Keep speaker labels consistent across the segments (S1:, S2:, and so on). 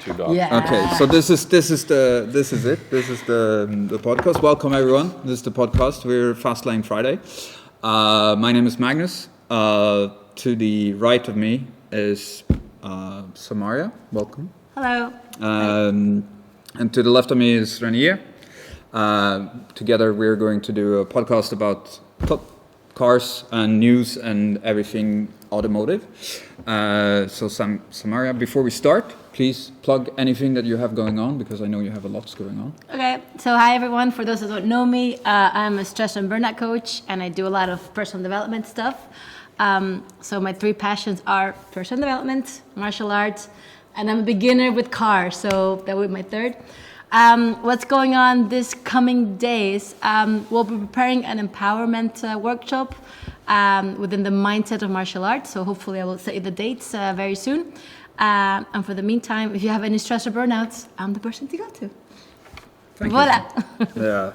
S1: 2 dogs.
S2: Yeah.
S3: Okay, so this is it. This is the podcast. Welcome everyone. This is the podcast. We're Fast Lane Friday. My name is Magnus. To the right of me is Samaria. Welcome.
S2: Hello.
S3: And to the left of me is Renier. Together we're going to do a podcast about cars and news and everything automotive. So Samaria, before we start, please plug anything that you have going on, because I know you have a lot going on.
S2: Okay, so hi everyone. For those that don't know me, I'm a stress and burnout coach, and I do a lot of personal development stuff. So my 3 passions are personal development, martial arts, and I'm a beginner with cars, so that would be my 3rd. What's going on this coming days? We'll be preparing an empowerment workshop within the mindset of martial arts. So hopefully I will set you the dates very soon. And for the meantime, if you have any stress or burnouts, I'm the person to go to.
S3: Thank
S2: Voila.
S3: you. Yeah,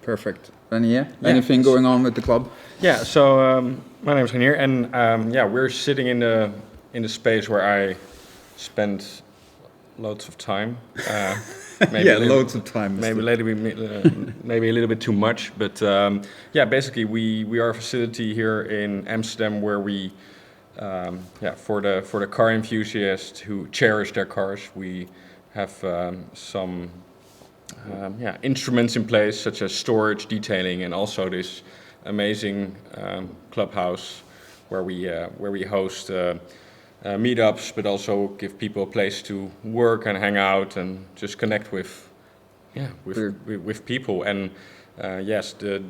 S3: perfect. Renier, anything going on with the club?
S1: Yeah. So my name is Renier, and we're sitting in the space where I spend loads of time.
S3: Loads of time.
S1: Maybe a little bit too much, but basically we are a facility here in Amsterdam where we, for the car enthusiasts who cherish their cars, we have some instruments in place such as storage, detailing, and also this amazing clubhouse where we host. Meetups, but also give people a place to work and hang out and just connect with people. And yes, the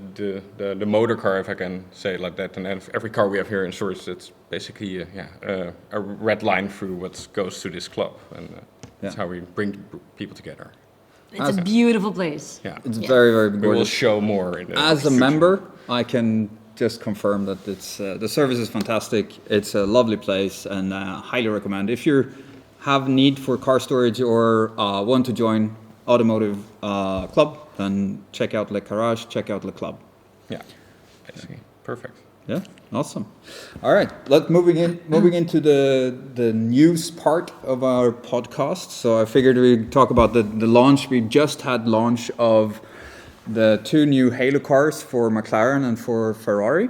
S1: motor car, if I can say it like that, and every car we have here in Zurich, it's basically a red line through what goes to this club, and that's how we bring people together.
S2: It's a beautiful place.
S1: Yeah,
S3: it's very, very gorgeous.
S1: We will show more in the
S3: As a
S1: future.
S3: member, I can just confirm that it's the service is fantastic. It's a lovely place, and highly recommend. If you have need for car storage or want to join automotive club, then check out Le Garage, check out Le Club.
S1: Yeah, basically perfect.
S3: Yeah, awesome. All right, moving into the news part of our podcast. So I figured we'd talk about the launch. We just had launch of the 2 new Halo cars for McLaren and for Ferrari.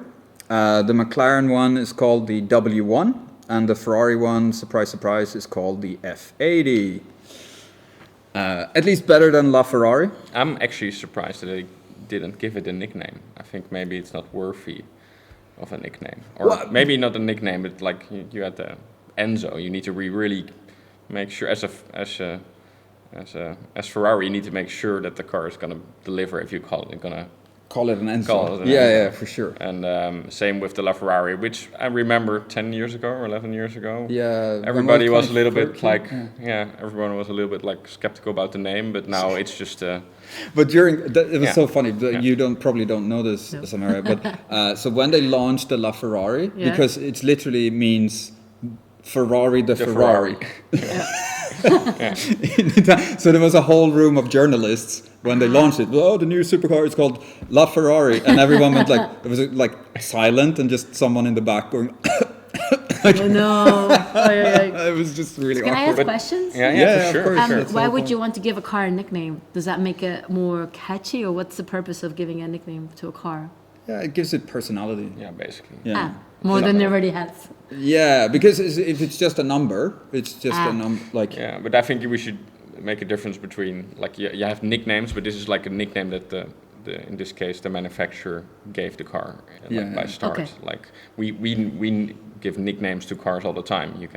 S3: The McLaren one is called the W1, and the Ferrari one, surprise, surprise, is called the F80. At least better than LaFerrari.
S1: I'm actually surprised that they didn't give it a nickname. I think maybe it's not worthy of a nickname. Or maybe not a nickname, but like you had the Enzo. You need to really make sure, as Ferrari, you need to make sure that the car is going to deliver if you call it
S3: an Enzo.
S1: Call it an Enzo.
S3: Yeah, for sure.
S1: And same with the LaFerrari, which I remember 10 years ago or 11 years ago.
S3: Yeah.
S1: Everybody was a little bit like, everyone was a little bit like skeptical about the name, but now it's just.
S3: But it was so funny. You probably don't know this, Samaria, but so when they launched the LaFerrari, because it literally means Ferrari the Ferrari. So there was a whole room of journalists when they launched it. Oh, the new supercar is called LaFerrari, and everyone went like, it was like silent, and just someone in the back going.
S2: Oh no!
S3: It was just really
S2: Can
S3: awkward.
S2: I ask questions?
S1: Yeah, for sure.
S3: Sure.
S2: Why would you want to give a car a nickname? Does that make it more catchy, or what's the purpose of giving a nickname to a car?
S3: Yeah, it gives it personality.
S1: Yeah, basically.
S3: Yeah.
S2: More than it already has.
S3: Yeah, because if it's just a number, it's just a number. Like
S1: Yeah, but I think we should make a difference between like you have nicknames, but this is like a nickname that the in this case the manufacturer gave the car by start.
S2: Okay.
S1: Like we give nicknames to cars all the time. You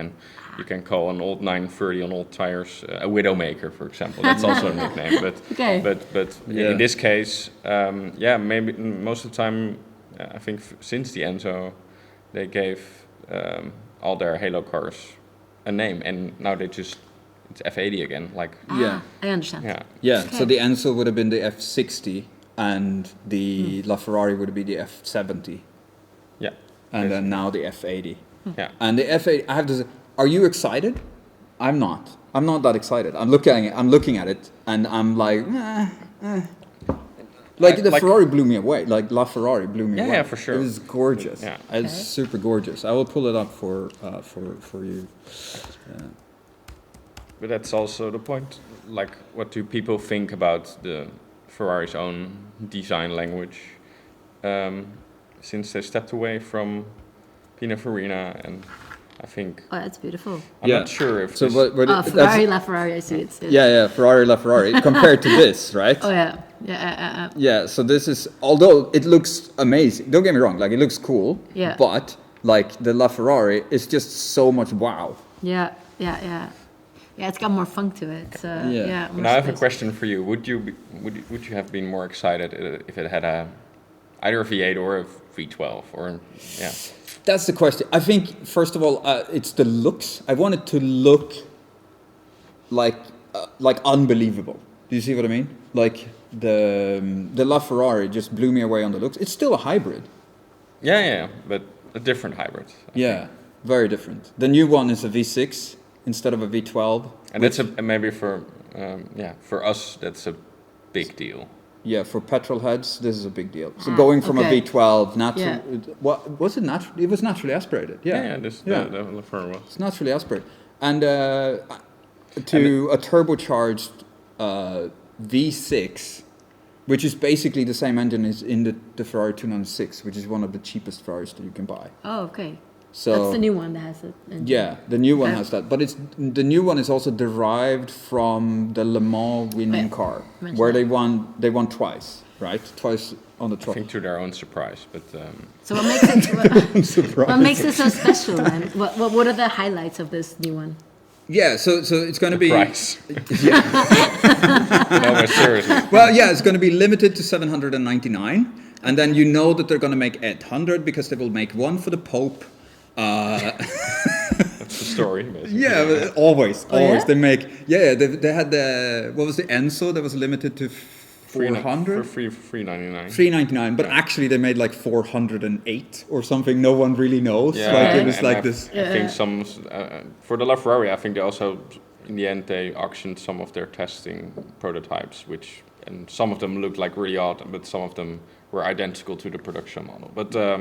S1: can call an old 930 on old tires a Widowmaker, for example. That's also a nickname. But in this case, maybe most of the time, I think since the Enzo, they gave all their Halo cars a name, and now it's F80 again. Like
S2: I understand.
S3: Yeah. Okay. So the Enzo would have been the F60, and the LaFerrari would be the F70.
S1: Yeah.
S3: And then now the F80.
S1: Yeah.
S3: And the F80, I have to say, are you excited? I'm not. I'm not that excited. I'm looking at it, and I'm like, Like the Ferrari blew me away. Like LaFerrari blew me away.
S1: Yeah, for sure.
S3: It was gorgeous.
S1: Yeah.
S3: It's super gorgeous. I will pull it up for you.
S1: but that's also the point. Like, what do people think about the Ferrari's own design language since they stepped away from Pininfarina? And I think
S2: that's beautiful.
S1: I'm not sure if
S2: so. Ferrari LaFerrari. I see it.
S3: Yeah, Ferrari LaFerrari compared to this, right?
S2: Oh yeah.
S3: Yeah. So this is, although it looks amazing. Don't get me wrong. Like, it looks cool.
S2: Yeah.
S3: But like the LaFerrari is just so much wow.
S2: Yeah. Yeah, it's got more funk to it. So, yeah.
S1: Now I have a question for you. Would you have been more excited if it had either a V8 or a V12 or yeah?
S3: That's the question. I think first of all, it's the looks. I want it to look like unbelievable. Do you see what I mean? Like the LaFerrari just blew me away on the looks. It's still a hybrid.
S1: Yeah, but a different hybrid. I think.
S3: Very different. The new one is a V6 instead of a V12.
S1: And that's maybe for us that's a big deal.
S3: Yeah, for petrol heads, this is a big deal. So going from a V12 what was it natural? It was naturally aspirated. The LaFerrari was. It's naturally aspirated, and to a turbocharged V6, which is basically the same engine as in the Ferrari 296, which is one of the cheapest Ferraris that you can buy.
S2: Oh, okay.
S3: So
S2: that's the new one that has it.
S3: Yeah, the new one has that, but the new one is also derived from the Le Mans winning car, where they won twice, right? Twice on the trophy.
S1: I think to their own surprise, but.
S2: So what makes it what makes it so special then? What are the highlights of this new one?
S3: Yeah, so it's going to be
S1: price. No, but seriously.
S3: Well, yeah, it's going to be limited to 799, and then you know that they're going to make 800 because they will make one for the Pope.
S1: That's the story, basically.
S3: Yeah, always. They make. They had what was the Enzo that was limited to 400
S1: for 399.
S3: 399, but actually they made like 408 or something. No one really knows. Like it was like this.
S1: I think some for the LaFerrari. I think they also in the end they auctioned some of their testing prototypes, and some of them looked like really odd, but some of them were identical to the production model. But I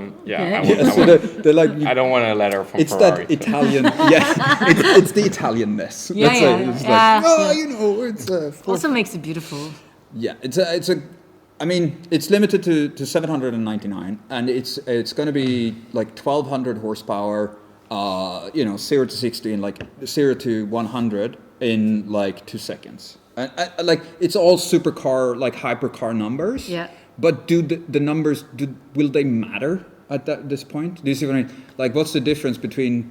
S1: don't want a letter from Ferrari.
S3: It's that Italian, it's the Italianness. It's
S2: also makes it beautiful.
S3: Yeah, it's limited to 799, and it's going to be like 1200 horsepower, 0 to 60 in like 0 to 100 in like 2 seconds. And like it's all supercar, like hypercar numbers.
S2: Yeah.
S3: But do the numbers will they matter at this point? Do you see what I mean? Like, what's the difference between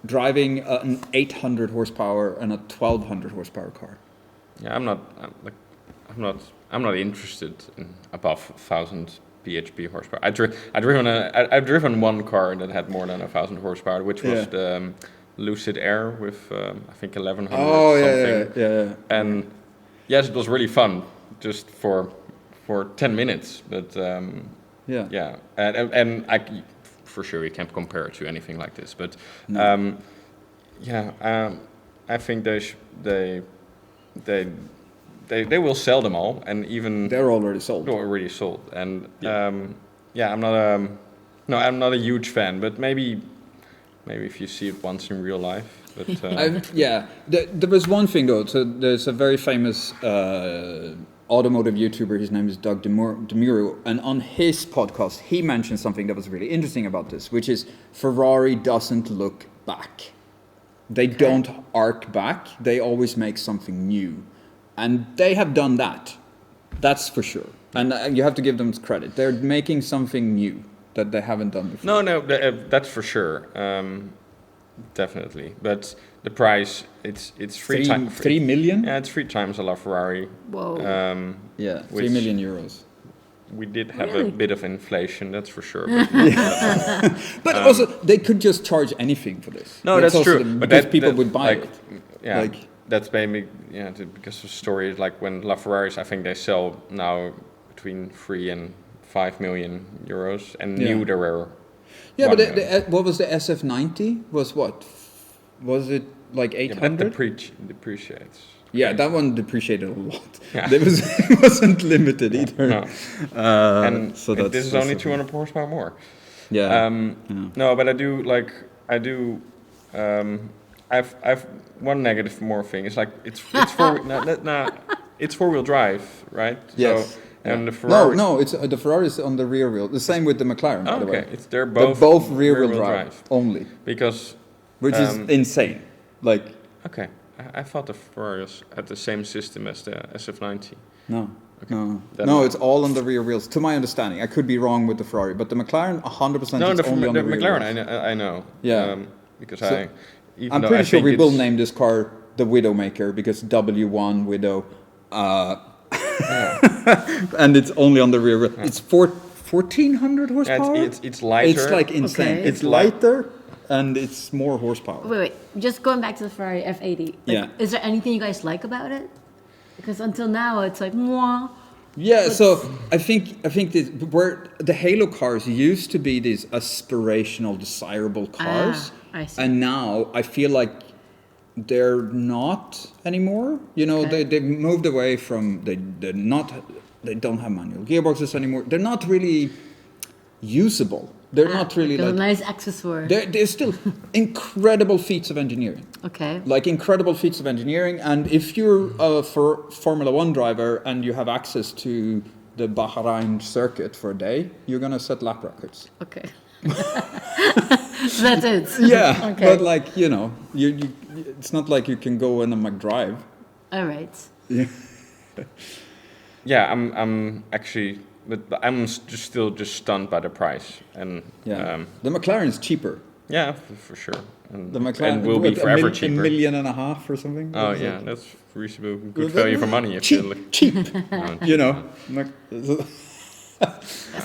S3: driving an 800 horsepower and a 1200 horsepower car?
S1: Yeah, I'm not interested in above 1,000 bhp horsepower. I've driven one car that had more than 1,000 horsepower, which was the Lucid Air with I think 1,100 something.
S3: Yeah.
S1: And yes, it was really fun, just for 10 minutes, but and I for sure you can't compare it to anything like this, but I think they will sell them all, and even
S3: they're already sold.
S1: They're already sold, and I'm not a huge fan, but maybe if you see it once in real life. But
S3: there was one thing though. So there's a very famous automotive YouTuber, his name is Doug DeMuro, and on his podcast he mentioned something that was really interesting about this, which is Ferrari doesn't look back. They don't arc back, they always make something new. And they have done that, that's for sure. And you have to give them credit. They're making something new that they haven't done before.
S1: No, that's for sure. Definitely, but the price it's
S3: 3 million.
S1: Yeah, it's 3 times a LaFerrari.
S2: Whoa.
S3: 3 million euros.
S1: We did have a bit of inflation, that's for sure.
S3: But also, they could just charge anything for this.
S1: No, that's true. But
S3: people would buy it.
S1: Yeah, that's maybe because the story is like when LaFerraris, I think they sell now between 3 and 5 million euros, and new there were.
S3: Yeah, but what was the SF90? Was it like 800?
S1: That depreciates.
S3: Yeah, that one depreciated a lot. Yeah. It wasn't limited either.
S1: No. And so this is only 200 horsepower more.
S3: Yeah.
S1: No, but I do I've one negative more thing. It's like it's four it's 4-wheel drive, right?
S3: Yes.
S1: So, and the Ferrari.
S3: No, it's the Ferrari is on the rear wheel. The same with the McLaren, by the way.
S1: They're both
S3: rear wheel drive only,
S1: because
S3: which is insane. Like,
S1: okay, I thought the Ferraris had the same system as the SF90.
S3: No.
S1: Okay.
S3: No, it's all on the rear wheels. To my understanding, I could be wrong with the Ferrari, but the McLaren 100%
S1: No,
S3: is only on the rear
S1: McLaren,
S3: wheels.
S1: I know.
S3: Yeah.
S1: Because
S3: I'm pretty sure we will name this car the Widowmaker because W1 Widow, and it's only on the rear wheel. It's 1,400 horsepower.
S1: Yeah, it's lighter.
S3: It's like insane.
S2: Okay.
S3: It's lighter and it's more horsepower.
S2: Wait. Just going back to the Ferrari F80. Is there anything you guys like about it? Because until now, it's like, mwah.
S3: Yeah, so I think this, where the Halo cars used to be these aspirational, desirable cars,
S2: I see.
S3: and now I feel like they're not anymore. You know, they moved away from they don't have manual gearboxes anymore. They're not really usable. They're not really like
S2: a nice accessory.
S3: They're still incredible feats of engineering.
S2: Okay.
S3: Like incredible feats of engineering, and if you're a Formula One driver and you have access to the Bahrain circuit for a day, you're gonna set lap records.
S2: Okay. That's it.
S3: Yeah,
S2: Okay.
S3: but like you it's not like you can go in a McDrive.
S2: All right.
S3: Yeah.
S1: Yeah, I'm actually, but I'm still stunned by the price, and
S3: the McLaren is cheaper.
S1: Yeah, for sure. And
S3: the McLaren
S1: and will be forever cheaper.
S3: $1.5 million or something.
S1: Oh yeah, that's reasonable. Good value for money. If
S3: cheap,
S1: you look.
S3: cheap. You know.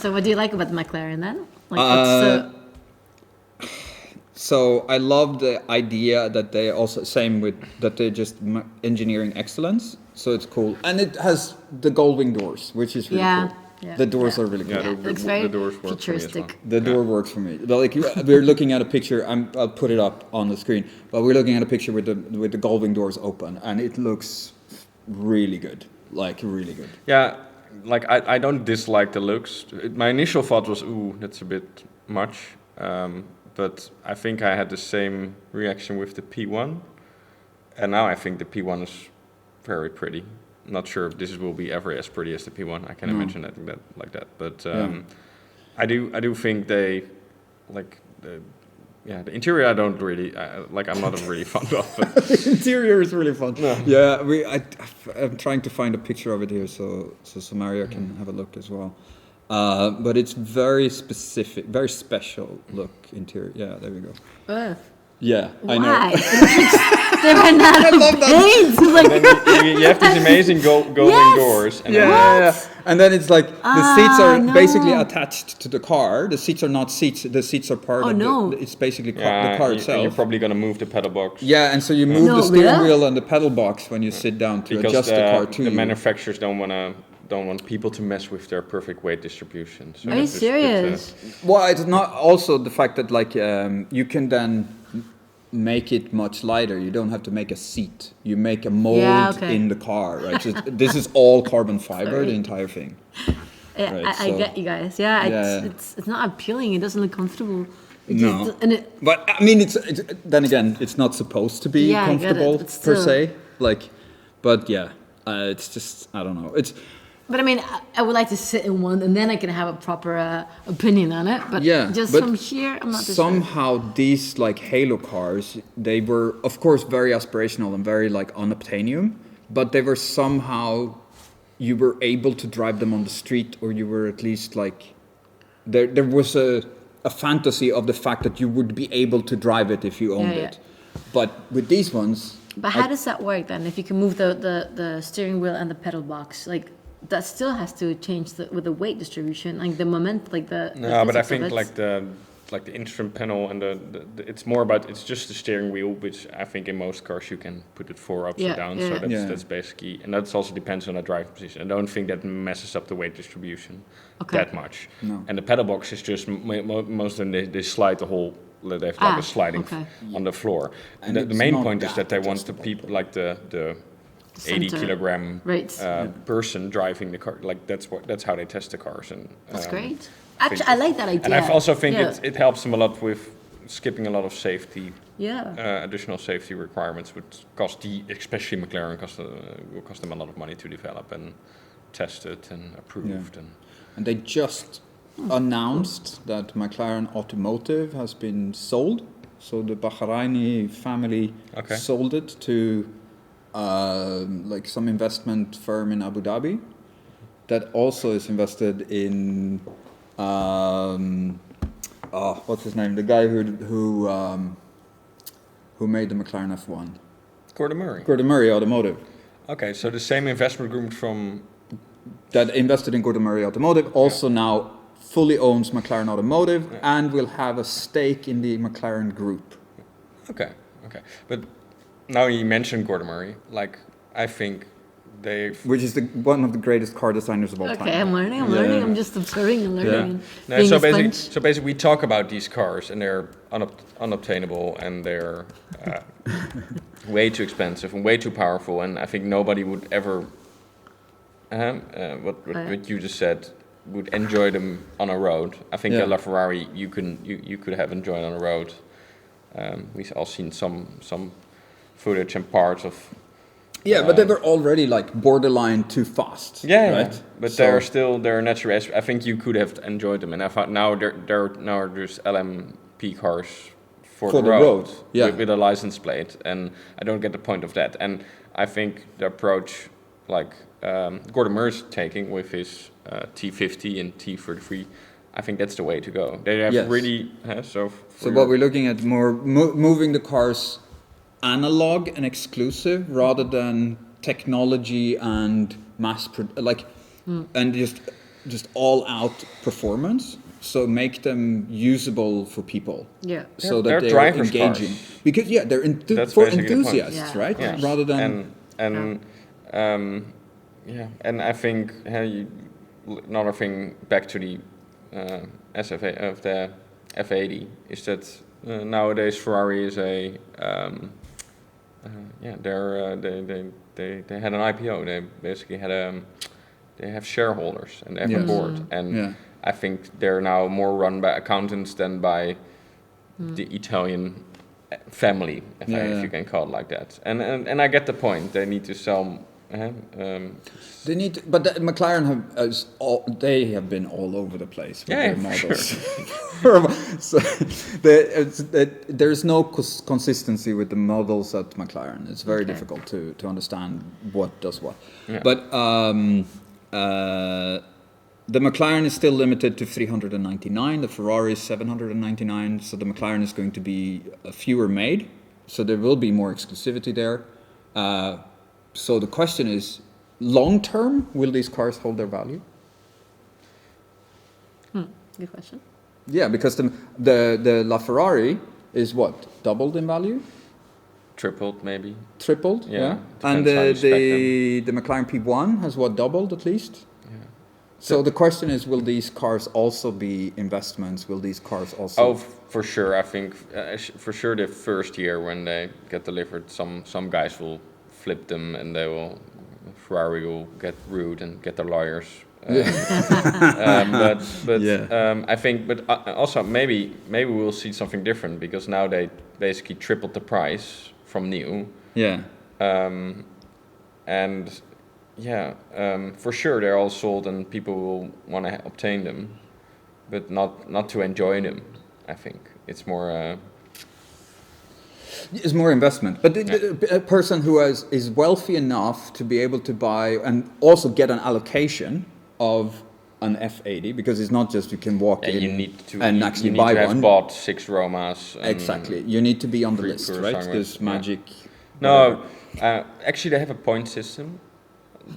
S2: So what do you like about the McLaren then? Like,
S3: so I love the idea that they also that they're just engineering excellence. So it's cool, and it has the Goldwing doors, which is really cool.
S2: Yeah.
S3: The doors are really cool.
S1: Yeah,
S2: it's very
S1: the doors work
S2: futuristic.
S1: for me as well.
S3: The door works for me. But like we're looking at a picture. I'll put it up on the screen. But we're looking at a picture with the Goldwing doors open, and it looks really good. Like really good.
S1: Yeah, like I don't dislike the looks. My initial thought was, ooh, that's a bit much. But I think I had the same reaction with the P1, and now I think the P1 is very pretty. I'm not sure if this will be ever as pretty as the P1. I can imagine that like that. But I do think they like the interior. I don't really like. I'm not really fond of. But
S3: The interior is really fun.
S1: No.
S3: Yeah, I'm trying to find a picture of it here so Mario can have a look as well. But it's very specific, very special look interior. Yeah, there we go. Yeah,
S2: why?
S3: I know.
S2: They ran out of paint. Like,
S1: and then you have these amazing goldwing
S2: Yes.
S1: doors. And
S3: Yeah. And then it's like the seats are
S2: no.
S3: basically attached to the car. The seats are not seats. The seats are part of
S2: no.
S3: it's basically the car
S1: and
S3: itself.
S1: you're probably gonna move the pedal box.
S3: Yeah, and so you move
S2: No,
S3: the steering
S2: really?
S3: wheel and the pedal box when you sit down to
S1: Because
S3: adjust the car to
S1: the
S3: you.
S1: manufacturers don't want people to mess with their perfect weight distribution. So
S2: are you
S1: it's just-
S2: serious?
S3: Well, it's not also the fact that like you can then make it much lighter. You don't have to make a seat. You make a mold in the car, right? So this is all carbon fiber,
S2: Sorry.
S3: the entire thing.
S2: Yeah,
S3: Right,
S2: I
S3: so-
S2: get you guys. Yeah,
S3: Yeah.
S2: it's not appealing. It doesn't look comfortable. It
S3: No.
S2: just, and it,
S3: But I mean, it's then again, it's not supposed to be
S2: Yeah, I get it,
S3: comfortable
S2: but
S3: per
S2: still.
S3: se. Like, but yeah, it's just I don't know. It's
S2: but I mean, I would like to sit in one, and then I can have a proper opinion on it. But just
S3: but
S2: from here, I'm not too sure.
S3: somehow these like Halo cars, they were of course very aspirational and very like unobtainium, but they were somehow you were able to drive them on the street, or you were at least like there was a fantasy of the fact that you would be able to drive it if you owned it. But with these ones,
S2: But how does that work then? If you can move the steering wheel and the pedal box, like that still has to change with the weight distribution, like the moment, like the.
S1: No, but I
S2: physics of
S1: think
S2: it.
S1: like the instrument panel and the it's more about it's just the steering wheel, which I think in most cars you can put it 4 ups or down. So that's basically, and that also depends on the driving position. I don't think that messes up the weight distribution that much.
S3: No.
S1: And the pedal box is just most of them they slide the whole. They have like a sliding on the floor.
S3: And
S1: the
S3: it's
S1: main
S3: not
S1: point is that they want the
S3: adjustable.
S1: people like the 80
S2: Center.
S1: kilogram
S2: Right.
S1: person driving the car. Like that's how they test the cars. And
S2: That's great.
S1: I
S2: Actually, I like that idea.
S1: and I also think
S2: Yeah.
S1: it helps them a lot with skipping a lot of safety,
S2: Yeah.
S1: additional safety requirements would cost especially McLaren, will cost them a lot of money to develop and test it and approved.
S3: And they just announced that McLaren Automotive has been sold. So the Bahraini family sold it to like some investment firm in Abu Dhabi that also is invested in what's his name? The guy who made the McLaren F1.
S1: Gordon Murray.
S3: Gordon Murray Automotive.
S1: Okay, so the same investment group from
S3: that invested in Gordon Murray Automotive also now fully owns McLaren Automotive and will have a stake in the McLaren group.
S1: Okay. But now you mentioned Gordon Murray, like I think which
S3: is one of the greatest car designers of all time.
S2: Okay, I'm learning. I'm just observing and learning.
S1: Yeah. So basically, we talk about these cars and they're unobtainable and they're way too expensive and way too powerful. And I think nobody would ever, what you just said, would enjoy them on a road. I think a LaFerrari you could have enjoyed on a road. We've all seen some footage and parts of.
S3: Yeah, but they were already like borderline too fast.
S1: Yeah,
S3: right.
S1: But they're natural. I think you could have enjoyed them, and I thought now there's LMP cars for the road. With a license plate, and I don't get the point of that. And I think the approach, like Gordon Murray's taking with his T50 and T33, I think that's the way to go. They have really so
S3: what we're looking at more moving the cars analog and exclusive rather than technology and and just all out performance. So make them usable for people.
S2: Yeah.
S3: So that they're engaging. Cars. Because they're for enthusiasts, right?
S1: Yeah.
S3: Rather than
S1: and I think another thing back to the SFA of the F80 is that nowadays Ferrari is a they had an IPO. They basically they have shareholders and they have a board. And I think they're now more run by accountants than by the Italian family, if you can call it like that. And I get the point. They need to sell.
S3: They need, but McLaren have been all over the place with their models. Sure. So there's no consistency with the models at McLaren. It's very difficult to understand what does what. Yeah. But the McLaren is still limited to 399. The Ferrari is 799. So the McLaren is going to be fewer made. So there will be more exclusivity there. So the question is, long term, will these cars hold their value?
S2: Good question.
S3: Yeah, because the LaFerrari is what, doubled in value?
S1: Tripled, maybe.
S3: Tripled, yeah. And the McLaren P1 has what, doubled at least? Yeah. So the question is, will these cars also be investments? Will these cars also?
S1: Oh, for sure. I think for sure the first year when they get delivered, some guys will flip them and Ferrari will get rude and get their lawyers. I think, but also maybe we'll see something different because now they basically tripled the price from new.
S3: Yeah.
S1: For sure they're all sold and people will want to obtain them, but not to enjoy them. I think it's more.
S3: It's more investment, but a person who is wealthy enough to be able to buy and also get an allocation of an F80, because it's not just you can walk in
S1: you need to,
S3: and
S1: you
S3: actually
S1: need
S3: buy
S1: to have
S3: one.
S1: Bought 6 Romas.
S3: Exactly, you need to be on the list, right? This magic.
S1: No, actually they have a point system.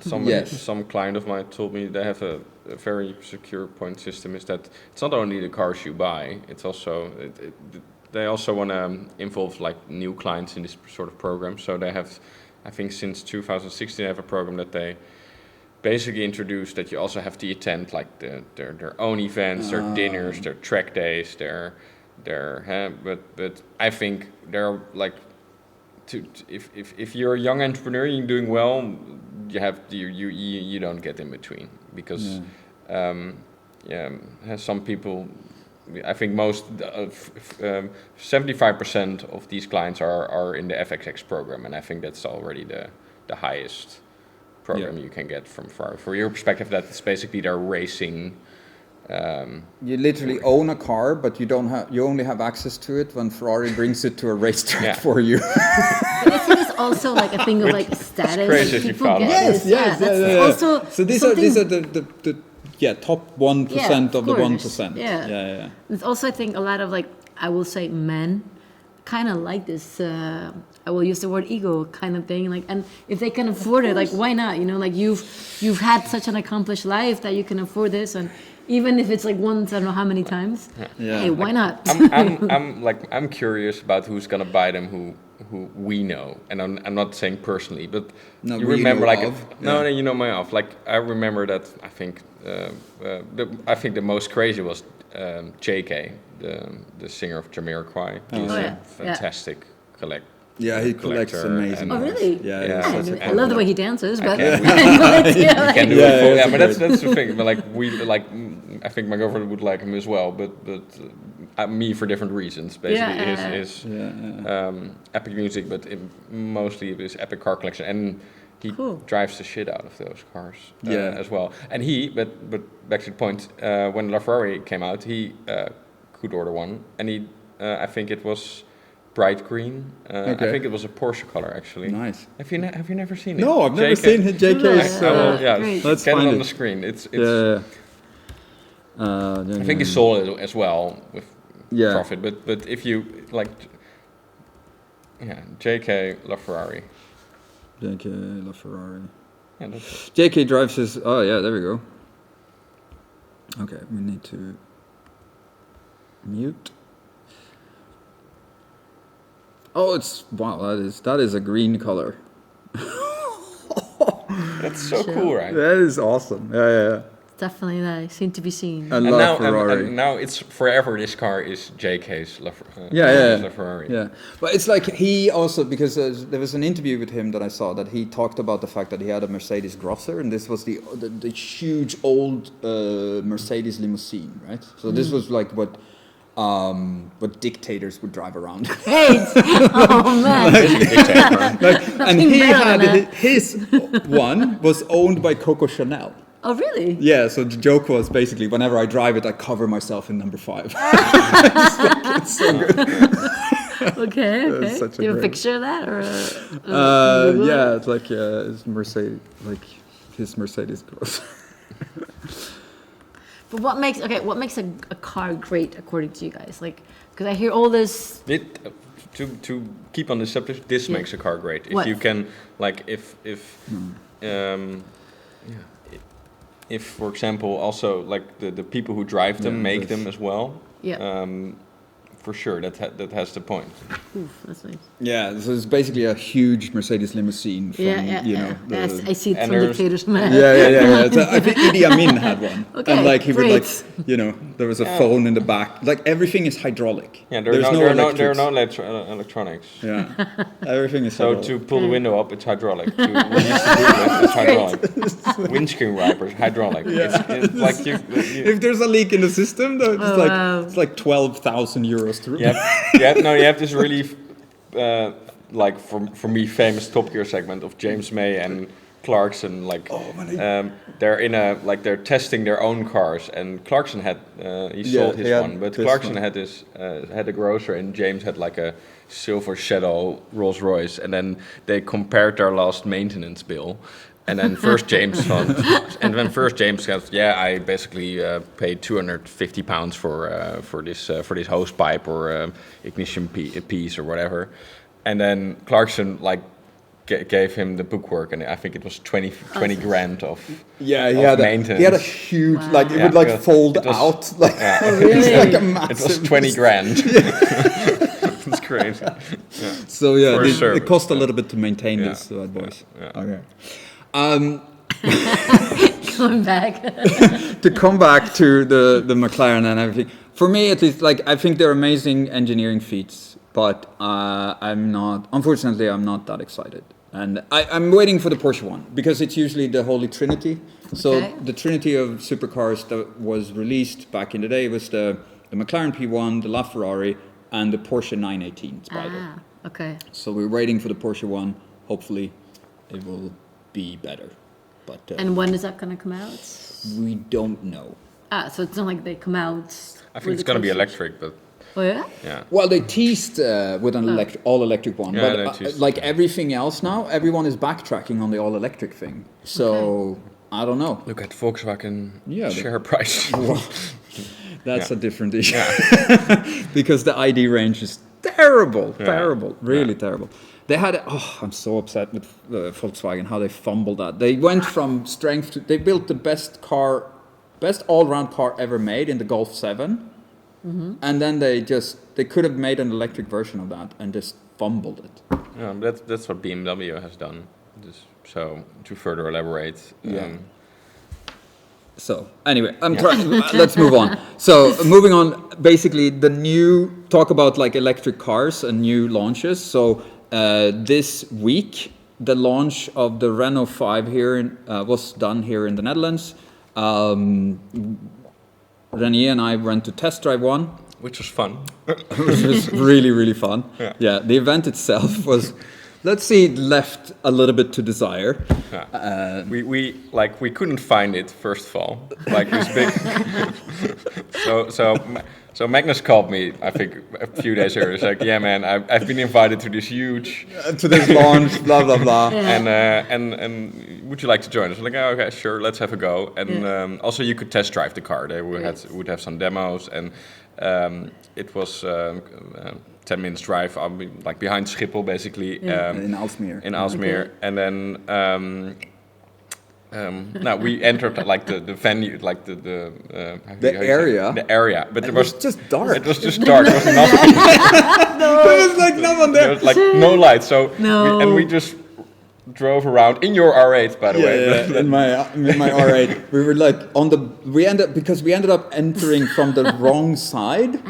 S1: Some client of mine told me they have a very secure point system. Is that it's not only the cars you buy, it's also they also want to involve like new clients in this sort of program. So they have, I think since 2016, they have a program that they basically introduced that you also have to attend like their own events, their dinners, their track days, but I think they're like if you're a young entrepreneur, you're doing well, you don't get in between because some people I think most 75% of these clients are in the FXX program, and I think that's already the highest program you can get from Ferrari. For your perspective, that's basically their racing.
S3: You literally own a car, but you only have access to it when Ferrari brings it to a racetrack for you.
S2: But isn't this also like a thing of like status?
S1: It's crazy if you follow.
S2: Yes. Also
S3: so these are the top 1% of the 1%.
S2: Yeah. It's also, I think, a lot of like, I will say, men kind of like this. I will use the word ego kind of thing. Like, and if they can afford it, like, why not? You know, like you've had such an accomplished life that you can afford this, and even if it's like once, I don't know how many times. Hey, why not?
S1: I'm curious about who's gonna buy them. Who we know, and I'm not saying personally, but
S3: no,
S1: you remember like you know my off. Like I remember that I think the most crazy was J.K., the singer of Jamiroquai. He's a fantastic collector.
S3: Yeah, he collects amazing.
S2: Oh, really?
S3: Yeah.
S2: I love the way he dances, but
S1: you can do it. Yeah, but that's the thing. But like I think my girlfriend would like him as well. But me for different reasons. Basically, his epic music, but mostly his epic car collection, and he drives the shit out of those cars as well. And but back to the point, when LaFerrari came out, he could order one, and he I think it was bright green. I think it was a Porsche color, actually.
S3: Nice.
S1: Have you never seen it?
S3: No, I've never seen it. JK's.
S1: Let's get it on the screen. It's I think he sold it as well with profit. But if you like, JK LaFerrari.
S3: JK LaFerrari.
S1: Yeah, that's it.
S3: JK drives his. Oh yeah, there we go. Okay, we need to mute. Oh, that is a green color.
S1: That's so cool, right?
S3: That is awesome. Yeah.
S2: Definitely that seem to be seen.
S3: I love Ferrari.
S1: And now it's forever. This car is JK's LaFerrari.
S3: Yeah, but it's like he also, because there was an interview with him that I saw that he talked about the fact that he had a Mercedes Grosser, and this was the huge old Mercedes limousine, right? So this was like what dictators would drive around.
S2: Hey! Oh man!
S3: And he had his one was owned by Coco Chanel.
S2: Oh really?
S3: Yeah. So the joke was basically, whenever I drive it, I cover myself in number 5. It's so good.
S2: Okay. Do you have a picture of that, or?
S3: Yeah, it's like his Mercedes Grosser.
S2: But what makes a car great according to you guys? Like, because I hear all this.
S1: To keep on the subject, this makes a car great. If you can, like, if for example, also like the people who drive them make them as well.
S2: Yeah.
S1: For sure, that has the point.
S2: Oof, that's nice.
S3: Yeah, so it's basically a huge Mercedes limousine. From,
S2: I see some dictators.
S3: Yeah. So I think Idi Amin had one.
S2: Okay,
S3: and like he
S2: great.
S3: would there was a phone in the back. Like everything is hydraulic.
S1: Yeah, there are no electronics.
S3: Yeah, everything is
S1: hydraulic. So to pull the window up, it's hydraulic. To release the boot, it's hydraulic. Windscreen wipers, hydraulic.
S3: Yeah.
S1: It's like you.
S3: If there's a leak in the system, though, it's like 12,000 euros to repair.
S1: You have this really, like for me, famous Top Gear segment of James May and Clarkson. Like, they're testing their own cars, and Clarkson had sold his one, but Clarkson had a Grosser, and James had like a silver Shadow Rolls Royce, and then they compared their last maintenance bill. And then first James goes, I basically paid £250 for this hose pipe or ignition piece or whatever. And then Clarkson gave him the bookwork, and I think it was 20 grand of maintenance.
S3: He had a huge it would fold out.
S2: Really?
S1: It was 20 grand. It's crazy. Yeah.
S3: So it cost a little bit to maintain this boys. Yeah. Okay.
S2: Going back
S3: to come back to the McLaren and everything. For me, at least, I think they're amazing engineering feats, but I'm not that excited. And I'm waiting for the Porsche one, because it's usually the Holy Trinity. So the Trinity of supercars that was released back in the day was the the McLaren P1, the LaFerrari, and the Porsche 918 Spider.
S2: Okay.
S3: So we're waiting for the Porsche one. Hopefully, it will be better. But
S2: and when is that going to come out?
S3: we don't know.
S2: So it's not like they come out.
S1: I think it's going to be electric, but
S2: Oh yeah.
S1: yeah.
S3: Well, they teased with an all-electric one,
S1: Yeah, they
S3: but
S1: teased.
S3: like everything else now, everyone is backtracking on the all-electric thing. So I don't know.
S1: Look at Volkswagen
S3: Yeah,
S1: share price.
S3: Well, that's
S1: Yeah.
S3: a different issue because the ID range is terrible, really terrible. They had, I'm so upset with Volkswagen how they fumbled that. They went from strength to, they built the best all-round car ever made in the Golf 7, and then they could have made an electric version of that and just fumbled it.
S1: Yeah, that's what BMW has done. So to further elaborate.
S3: So anyway, let's move on. So moving on, basically talk about like electric cars and new launches. So this week, the launch of the Renault 5 was done here in the Netherlands. Renier and I went to test drive one.
S1: Which was fun.
S3: Which was really, really fun. Yeah, the event itself was, let's see, it left a little bit to desire.
S1: Yeah. We couldn't find it, first of all. Like this big. So Magnus called me, I think, a few days earlier. He's like, yeah, man, I've been invited to this huge...
S3: to this launch, blah, blah, blah.
S1: And would you like to join us? I'm like, oh, okay, sure, let's have a go. And also you could test drive the car. They would have some demos. And it was 10 minutes drive, like behind Schiphol, basically.
S3: In Aalsmeer.
S1: Okay. And then... we entered like the venue, like the
S3: area.
S1: The area, but it was
S3: just dark.
S1: It was just dark. There was nothing.
S3: There was like no one there.
S1: There was like no light. So we just drove around in your R8, by the way.
S3: Yeah, in my R8, we were like we ended up entering from the wrong side.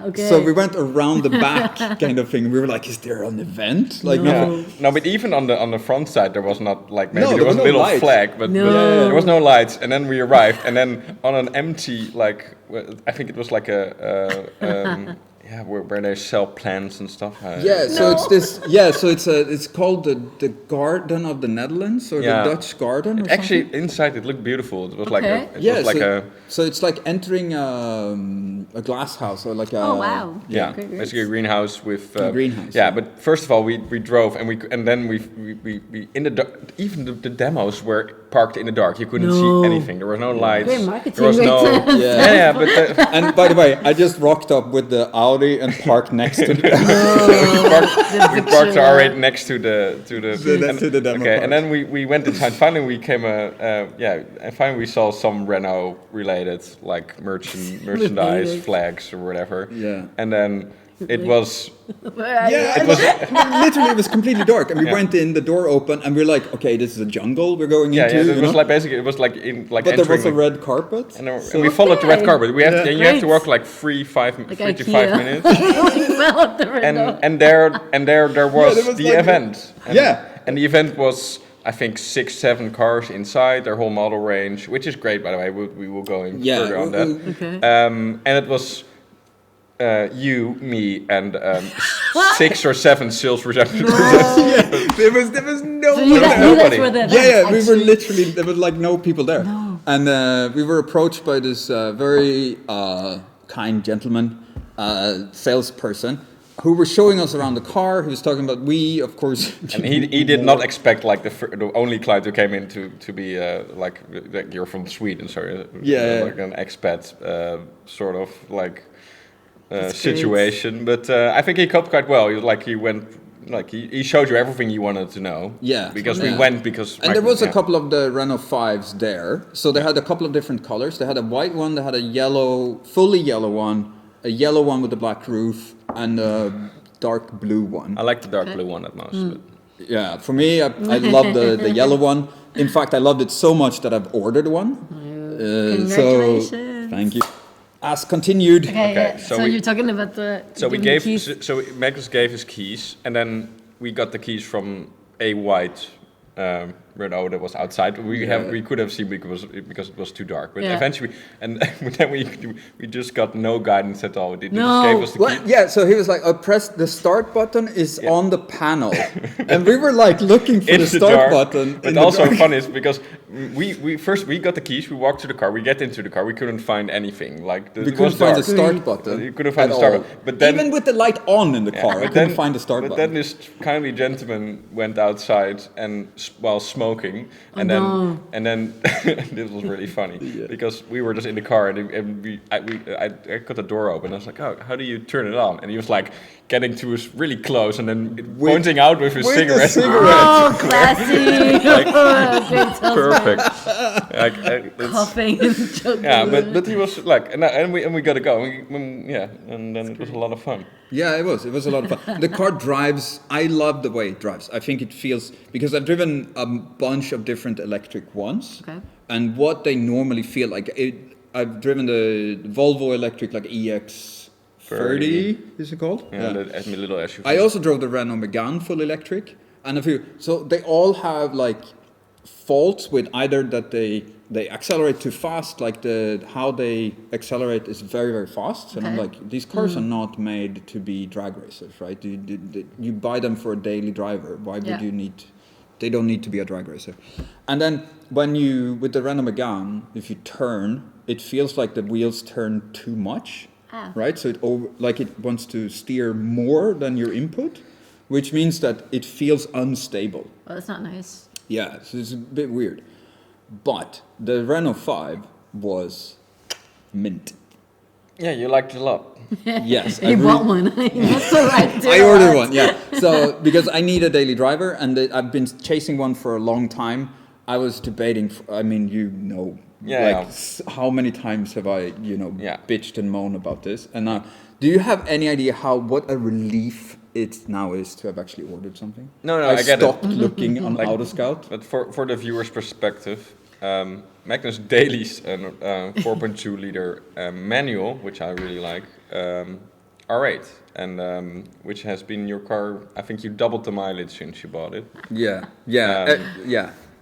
S2: Okay.
S3: So we went around the back kind of thing. We were like, is there an event? Like
S1: no, but even on the front side there was not like maybe there was a
S3: no
S1: little
S3: lights.
S1: flag, but there was no lights. And then we arrived, and then on an empty I think it was like where they sell plants and stuff. It's
S3: called the Garden of the Netherlands or the Dutch Garden. Or
S1: actually,
S3: something?
S1: inside it looked beautiful. It was
S3: So it's like entering a glass house or like a.
S2: Oh wow!
S1: Yeah, basically a greenhouse with.
S3: Greenhouse.
S1: Yeah, but first of all, we drove and then we in the even the demos were parked in the dark. You couldn't see anything. There were no lights.
S2: Great marketing.
S1: There was no. But
S3: and by the way, I just rocked up with the Audi and parked next to the.
S1: we parked our R8 next to the
S3: demo.
S1: Okay, and then we went inside. Finally, we came and finally we saw some Renault related like merchandise flags or whatever.
S3: Yeah,
S1: and then. It was
S3: literally it was completely dark, and we went in, the door open, and we're like, okay, this is a jungle we're going into.
S1: Yeah, it was like basically it was like in like.
S3: But there was a red carpet,
S1: and we followed the red carpet. You have to walk like 3 to 5 minutes. and there was the event. And the event was. I think 6-7 cars inside, their whole model range, which is great, by the way. We will go in further on that.
S2: Okay.
S1: And it was you, me, and 6 or 7 sales representatives.
S3: There was no
S2: So
S1: nobody.
S3: We were literally, there was like no people there. No. And we were approached by this very kind gentleman, salesperson, who was showing us around the car. He was talking about of course.
S1: And he did not expect like the only client who came in to be like you're from Sweden, sorry. Like an expat sort of like situation. But I think he coped quite well. He showed you everything you wanted to know.
S3: Yeah.
S1: Because we went
S3: And there was a couple of the Renault 5s there. So they had a couple of different colors. They had a white one, they had a fully yellow one, a yellow one with a black roof, and a dark blue one.
S1: I like the dark blue one at most. But.
S3: Yeah, for me, I love the yellow one. In fact, I loved it so much that I've ordered one.
S2: Congratulations.
S3: So, thank you. As continued.
S2: Okay. So you're talking about the.
S1: So we gave. So Magnus gave his keys, and then we got the keys from a white Renault that was outside. We could have seen because it was too dark. But eventually, and then we just got no guidance at all. They just gave us the key.
S3: Yeah, so he was like, press the start button is on the panel. And we were like looking for the start button.
S1: But also funny is because we got the keys, we walked to the car, we get into the car, we couldn't find anything. Like
S3: we couldn't find the start button.
S1: You couldn't find the start button. But then,
S3: even with the light on in the car, I couldn't find the start button.
S1: But then this kindly gentleman went outside and while smoking, and then this was really funny because we were just in the car and I got the door open. I was like, oh, how do you turn it on? And he was like getting to us really close and then pointing out with his cigarette.
S2: Oh, classy!
S1: Perfect.
S2: Coughing and choking.
S1: Yeah, but he was like, and we got to go. And then it was a lot of fun.
S3: Yeah, it was a lot of fun. The car drives. I love the way it drives. I think it feels, because I've driven a bunch of different electric ones, and what they normally feel like. I've driven the Volvo electric, like EX30, is it called?
S1: Yeah, the little SUV.
S3: I also drove the Renault Megane full electric, and a few. So they all have like faults with either that they accelerate too fast, like how they accelerate is very, very fast. And I'm like, these cars are not made to be drag racers, right? You buy them for a daily driver. Why would you need? They don't need to be a drag racer. And then with the Renault Megane, if you turn, it feels like the wheels turn too much, right? So it wants to steer more than your input, which means that it feels unstable.
S2: Well, that's not nice.
S3: Yeah, so it's a bit weird. But the Renault 5 was mint.
S1: Yeah, you liked it a lot.
S2: Yes. You bought one. That's the right
S3: I ordered one, yeah. So, because I need a daily driver, and I've been chasing one for a long time. I was debating, how many times have I, bitched and moaned about this. And now, do you have any idea what a relief it now is to have actually ordered something?
S1: No, I get it.
S3: I stopped looking on Autoscout.
S1: But for the viewer's perspective, Magnus Daly's 4.2 liter manual, which I really like, R8, and which has been your car. I think you doubled the mileage since you bought it.
S3: Yeah.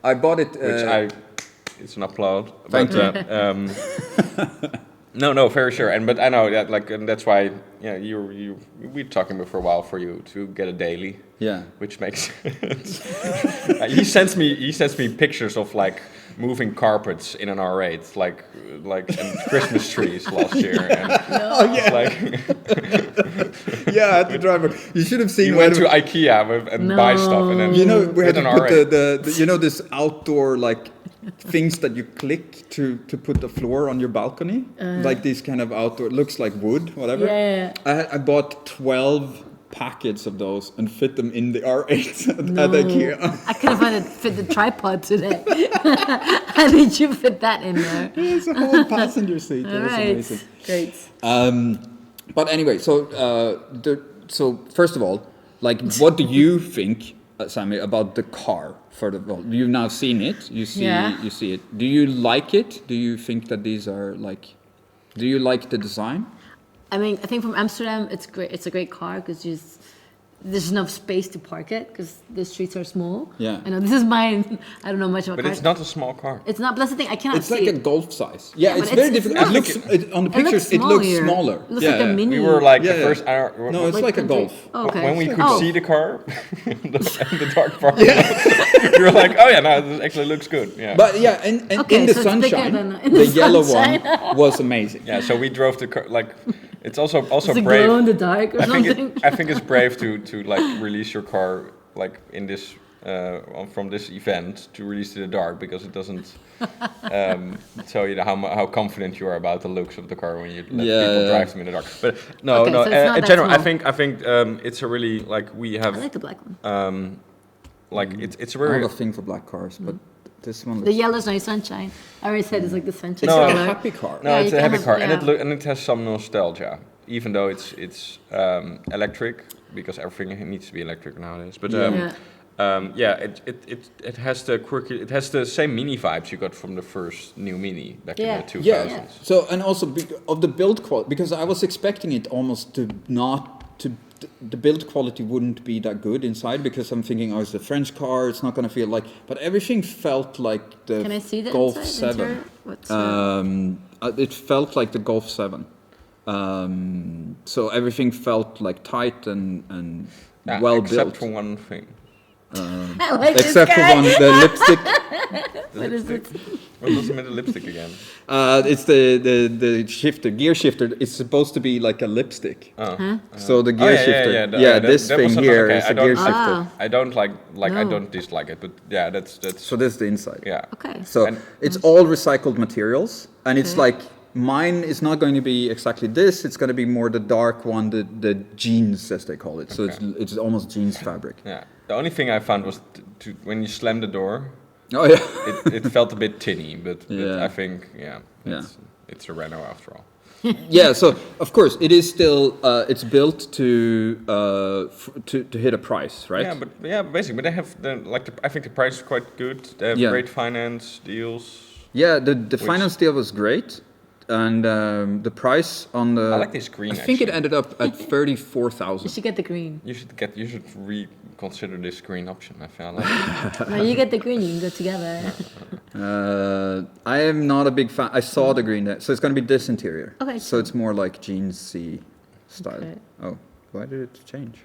S3: I bought it.
S1: It's an applaud.
S3: Thank you.
S1: No, very sure. But I know that, and that's why, we're talking for a while for you to get a daily.
S3: Yeah.
S1: Which makes sense. He sends me pictures of moving carpets in an R8, like and Christmas trees last year. And
S3: yeah, the driver. You should have seen.
S1: You went to IKEA and buy stuff, and then
S3: we had to put the this outdoor things that you click to put the floor on your balcony, like these kind of outdoor, looks like wood, whatever.
S2: Yeah.
S3: I bought 12 packets of those and fit them in the R8 at IKEA.
S2: I couldn't fit the tripod today. How did you fit that in there?
S3: It's a whole passenger seat. That was amazing.
S2: Great.
S3: But anyway, so first of all, what do you think, Sammy, about the car? You've now seen it. You see it. Do you like it? Do you think that these are do you like the design?
S2: I mean, I think from Amsterdam, it's great. It's a great car because there's enough space to park it because the streets are small.
S3: Yeah.
S2: I know this is mine. I don't know much about cars.
S1: But it's not a small car.
S2: It's not. But that's the thing. I cannot
S3: it's
S2: see
S3: like
S2: it.
S3: a golf size. Yeah, it's very different. It looks on the pictures. It looks smaller.
S2: It looks like a mini.
S1: We were the first hour.
S3: No, it's like a golf.
S2: Okay.
S1: When we could see the car, the dark part. You were like, oh yeah, no, this actually looks good. Yeah.
S3: But in the sunshine, the yellow one was amazing.
S1: Yeah. So we drove the car It's also
S2: Does it
S1: brave.
S2: glow in the dark or something?
S1: I think it's brave to release your car in this from this event to release to the dark, because it doesn't tell you how confident you are about the looks of the car when you let people drive them in the dark. But no.
S2: So
S1: in general, I think it's a really we have.
S2: I like the black one.
S1: It's a very.
S3: I have a thing for black cars, but. This one
S2: the yellow's no sunshine. I already said it's like the sunshine.
S3: It's
S2: color.
S3: like a happy car.
S1: No, it's a happy car, and it has some nostalgia, even though it's electric, because everything needs to be electric nowadays. But it has the quirky, it has the same Mini vibes you got from the first new Mini back in the 2000s.
S3: Yeah. So, and also of the build quality, because I was expecting it almost to the build quality wouldn't be that good inside because I'm thinking, oh, it's a French car. It's not going to feel like. But everything felt like the
S2: Can I see the
S3: Golf
S2: inside?
S3: 7.
S2: What's
S3: It felt like the Golf 7. So everything felt like tight and well built.
S1: Except for one thing.
S2: I like
S3: Except
S2: this
S3: for
S2: guy.
S3: one, the lipstick.
S2: What is it?
S1: What does it mean, the lipstick again?
S3: It's the shifter, gear shifter. It's supposed to be like a lipstick. So the gear shifter. This
S1: that
S3: thing
S1: was
S3: here
S1: okay,
S3: is a gear shifter.
S1: I don't like I
S2: No.
S1: don't dislike it, but yeah, that's
S3: So this is the inside.
S1: yeah.
S2: Okay.
S3: So
S1: And-
S3: it's all recycled materials, and it's
S2: Okay.
S3: like mine is not going to be exactly this. It's going to be more the dark one, the jeans as they call it. So it's almost jeans fabric.
S1: Yeah. The only thing I found was when you slam the door,
S3: Oh yeah.
S1: it felt a bit tinny, but
S3: Yeah.
S1: I think it's a Renault after all.
S3: Yeah. So of course it is still it's built to hit a price, right?
S1: Basically, but they have I think the price is quite good. They have great finance deals.
S3: Yeah. The finance deal was great. And the price on the...
S1: I like this green,
S3: I think it
S1: actually.
S3: ended up at 34,000.
S2: You should get the green.
S1: You should reconsider this green option. I feel like.
S2: No, you get the green. You can go together.
S3: I am not a big fan. I saw the green there. So it's going to be this interior.
S2: Okay,
S3: So
S2: cool.
S3: it's more like jeansy style.
S2: Okay.
S3: Oh, why did it change?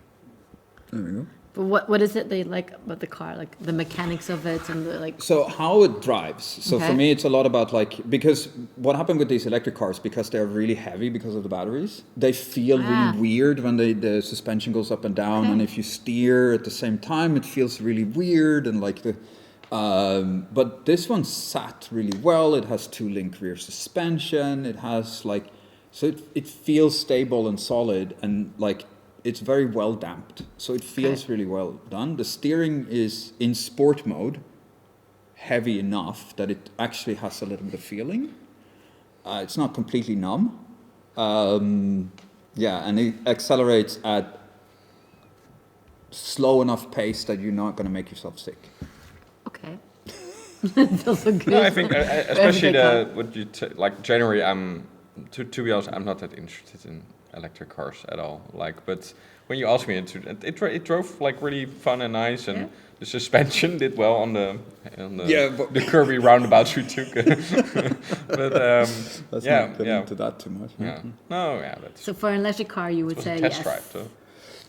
S3: There we go.
S2: But what is it they like about the car? Like the mechanics of it and the like.
S3: So how it drives. So for
S2: Okay.
S3: me, it's a lot about because what happened with these electric cars, because they're really heavy because of the batteries, they feel really weird when the suspension goes up and down.
S2: Okay.
S3: And if you steer at the same time, it feels really weird. And like but this one sat really well. It has 2-link rear suspension. It has so it feels stable and solid and it's very well damped, so it feels really well done. The steering is in sport mode, heavy enough that it actually has a little bit of feeling. It's not completely numb. And it accelerates at slow enough pace that you're not going to make yourself sick.
S2: Okay. It's also good.
S1: No, I think especially
S2: everyday car.
S1: January. To be honest, I'm not that interested in electric cars at all. But when you asked me it drove really fun and nice, and the suspension did well on the curvy roundabouts we took. But
S3: Let's not get into that too much.
S1: Yeah. No, yeah. That's
S2: So for an electric car, you would
S1: it was
S2: say
S1: a test
S2: yes.
S1: drive. So.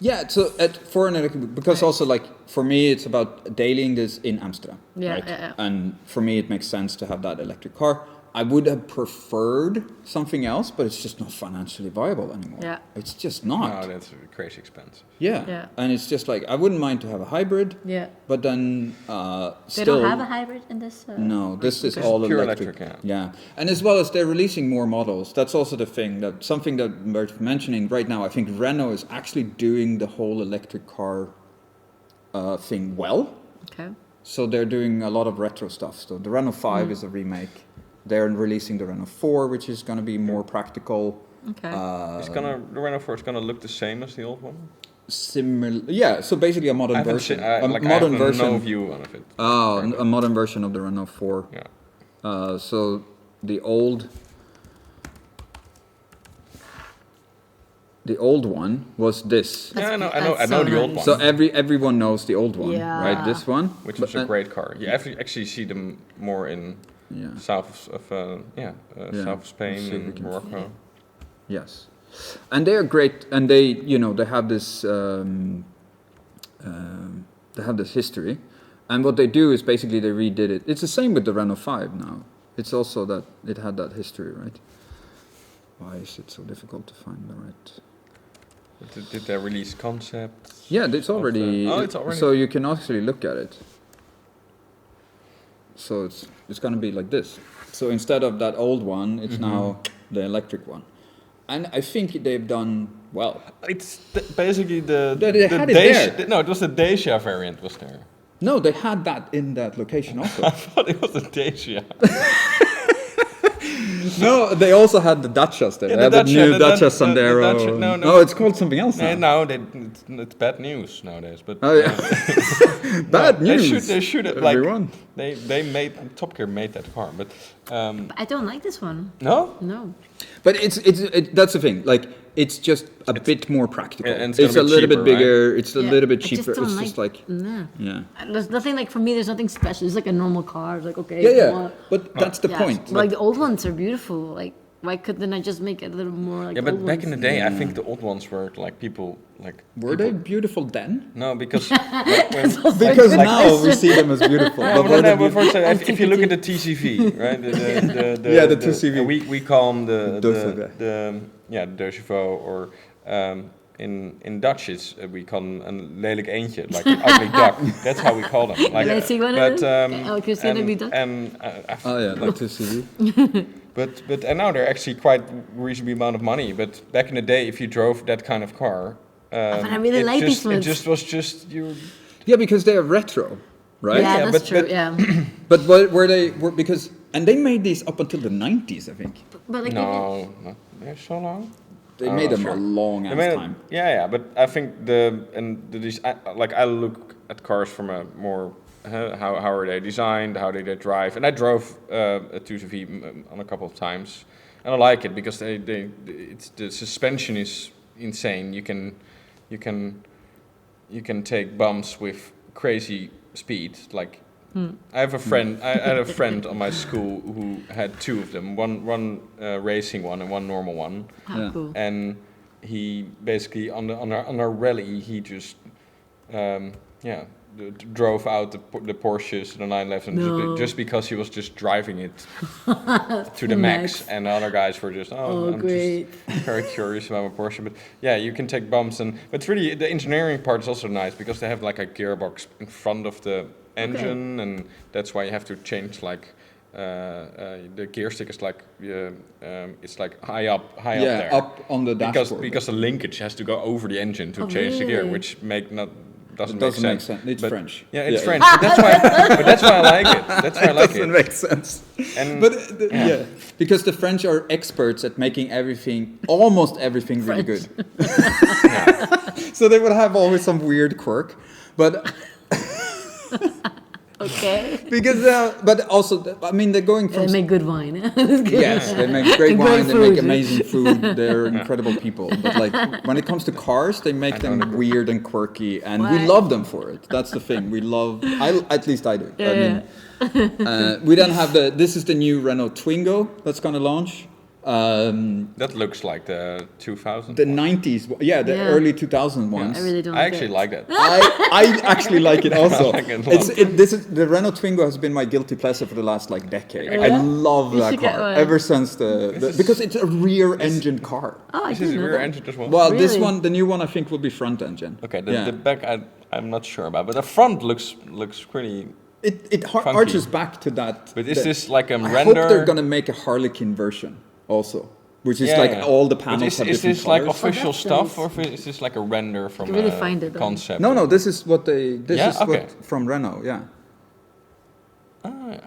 S3: Yeah, so for an electric, because also for me it's about dailying this in Amsterdam,
S2: Yeah,
S3: right?
S2: yeah.
S3: And for me it makes sense to have that electric car. I would have preferred something else, but it's just not financially viable anymore.
S2: Yeah.
S3: It's just not.
S1: No, that's crazy expensive.
S3: Yeah. And it's just I wouldn't mind to have a hybrid.
S2: Yeah.
S3: But then
S2: They
S3: still...
S2: don't have a hybrid in this?
S3: No, this is
S2: Okay.
S3: all
S1: Pure
S3: electric.
S1: electric,
S3: Yeah, and as well as they're releasing more models. That's also the thing, that something that worth mentioning right now. I think Renault is actually doing the whole electric car thing well.
S2: Okay.
S3: So they're doing a lot of retro stuff. So the Renault 5 is a remake. They're releasing the Renault 4, which is going to be more practical.
S2: Okay.
S1: The Renault 4 is gonna look the same as the old one.
S3: Similar, yeah. So basically a modern
S1: I haven't
S3: version.
S1: seen,
S3: A modern
S1: I have
S3: version.
S1: no view on it.
S3: A modern version of the Renault 4.
S1: Yeah.
S3: So the old one was this.
S1: Yeah, I know
S2: That's
S1: the
S2: so
S1: old one.
S2: nice.
S3: So everyone knows the old one,
S2: Yeah.
S3: right? This one,
S1: Which was a great car. You actually see them more in south of south of Spain
S3: Let's see if we
S1: and
S3: can-
S1: Morocco.
S3: Yes, and they are great, and they they have this history, and what they do is basically they redid it. It's the same with the Renault 5 now. It's also that it had that history, right? Why is it so difficult to find the right?
S1: Did they release concepts?
S3: Yeah, it's already.
S1: it's already.
S3: So you can actually look at it. So it's going to be like this. So instead of that old one, it's now the electric one, and I think they've done well.
S1: It's basically the
S3: They had it there.
S1: No, it was the Dacia variant, was there?
S3: No, they had that in that location also.
S1: I thought it was the Dacia.
S3: No, they also had the Dacias there.
S1: Yeah,
S3: They had
S1: the
S3: the new
S1: Dacia,
S3: Dacia Sandero.
S1: Dacia- no.
S3: It's called something else now.
S1: No, it's bad news nowadays. But
S3: Oh yeah, bad news.
S1: They should
S3: everyone.
S1: They made Top Gear made that car, but
S2: I don't like this one.
S1: no.
S2: No.
S3: But that's the thing. Like it's just a bit more practical.
S1: And
S3: it's a little
S1: cheaper,
S3: bit bigger.
S1: right?
S3: It's a little bit cheaper.
S2: Just don't
S3: It's just like
S2: yeah. There's nothing like for me. There's nothing special. It's like a normal car. It's like okay.
S3: Yeah. But that's the point.
S2: But, like the old ones are beautiful. Like why couldn't I just make it a little more like?
S1: Yeah, but
S2: old
S1: back
S2: ones?
S1: in the day, I think the old ones were like people like.
S3: Were they beautiful then?
S1: No, because
S3: Because now we see them as beautiful.
S1: Yeah,
S3: but were they
S1: for example, if you look at the TCV, right? The
S3: TCV.
S1: We call them
S3: Deux
S1: deux chevaux, or in Dutch we call them een lelijk eendje, like an ugly duck. That's how we call them. Like,
S2: Can I see one of them? Can you say ugly duck?
S3: Like TCV.
S1: But and now they're actually quite reasonable amount of money. But back in the day, if you drove that kind of car,
S2: but I really like these ones.
S1: It was just you.
S3: Yeah, because they are retro, right?
S2: Yeah, that's true. Yeah.
S3: But were they because and they made these up until the 90s, I think.
S2: But like
S1: No, they're so long.
S3: They made them a long ass time.
S1: Yeah, but I think I look at cars from a more how are they designed, how do they drive, and I drove a 2CV on a couple of times, and I like it because the suspension is insane. You can take bumps with crazy speed. Like I have a friend. I had a friend on my school who had two of them. One racing one and one normal one.
S2: How cool.
S1: And he basically on our rally he just drove out the Porsches, the 911, just because he was just driving it to the max. And the other guys were just, I'm
S2: great.
S1: just very curious about my Porsche. But yeah, you can take bumps, but it's really the engineering part is also nice because they have like a gearbox in front of the engine, and that's why you have to change like the gear stick is like it's like high up there.
S3: Up on the dashboard.
S1: Because the linkage has to go over the engine to change the gear, which doesn't make sense.
S3: It's French.
S1: Yeah, it's French. But that's why I like it. That's why I like it.
S3: Doesn't make sense. Because the French are experts at making almost everything really good. So they would have always some weird quirk, but.
S2: Okay.
S3: Because, but also, I mean, they're going from.
S2: They make good wine.
S3: Yes, they make great wine. They make amazing food. They're incredible people. But like when it comes to cars, they make them weird and quirky, and we love them for it. That's the thing. We love. At least I do.
S2: Yeah,
S3: I mean, we don't have This is the new Renault Twingo that's going to launch.
S1: That looks like the 2000.
S3: The 90s, early 2000 ones.
S2: I really don't.
S1: I actually like that.
S3: I actually like it also.
S1: I like it a lot.
S3: The Renault Twingo has been my guilty pleasure for the last decade. I love that car ever since because it's a rear engine car.
S2: Oh, I
S1: This is
S2: didn't
S1: a
S2: know
S1: rear
S2: that.
S1: engine as well.
S3: Well,
S2: Really?
S3: this one, the new one, I think will be front engine.
S1: Okay, the back I'm not sure about, but the front looks pretty.
S3: It
S1: funky.
S3: arches back to that.
S1: But is this like a
S3: I
S1: render?
S3: hope they're gonna make a Harlequin version also, which is like all the panels have
S1: is
S3: different
S1: this like
S3: colors.
S1: official
S2: that's
S1: stuff,
S2: nice.
S1: or is this like a render from
S2: You really
S1: a
S2: find it, though.
S1: concept?
S3: No, this is what they.
S1: Okay.
S3: From Renault. Yeah.
S1: Oh, yeah.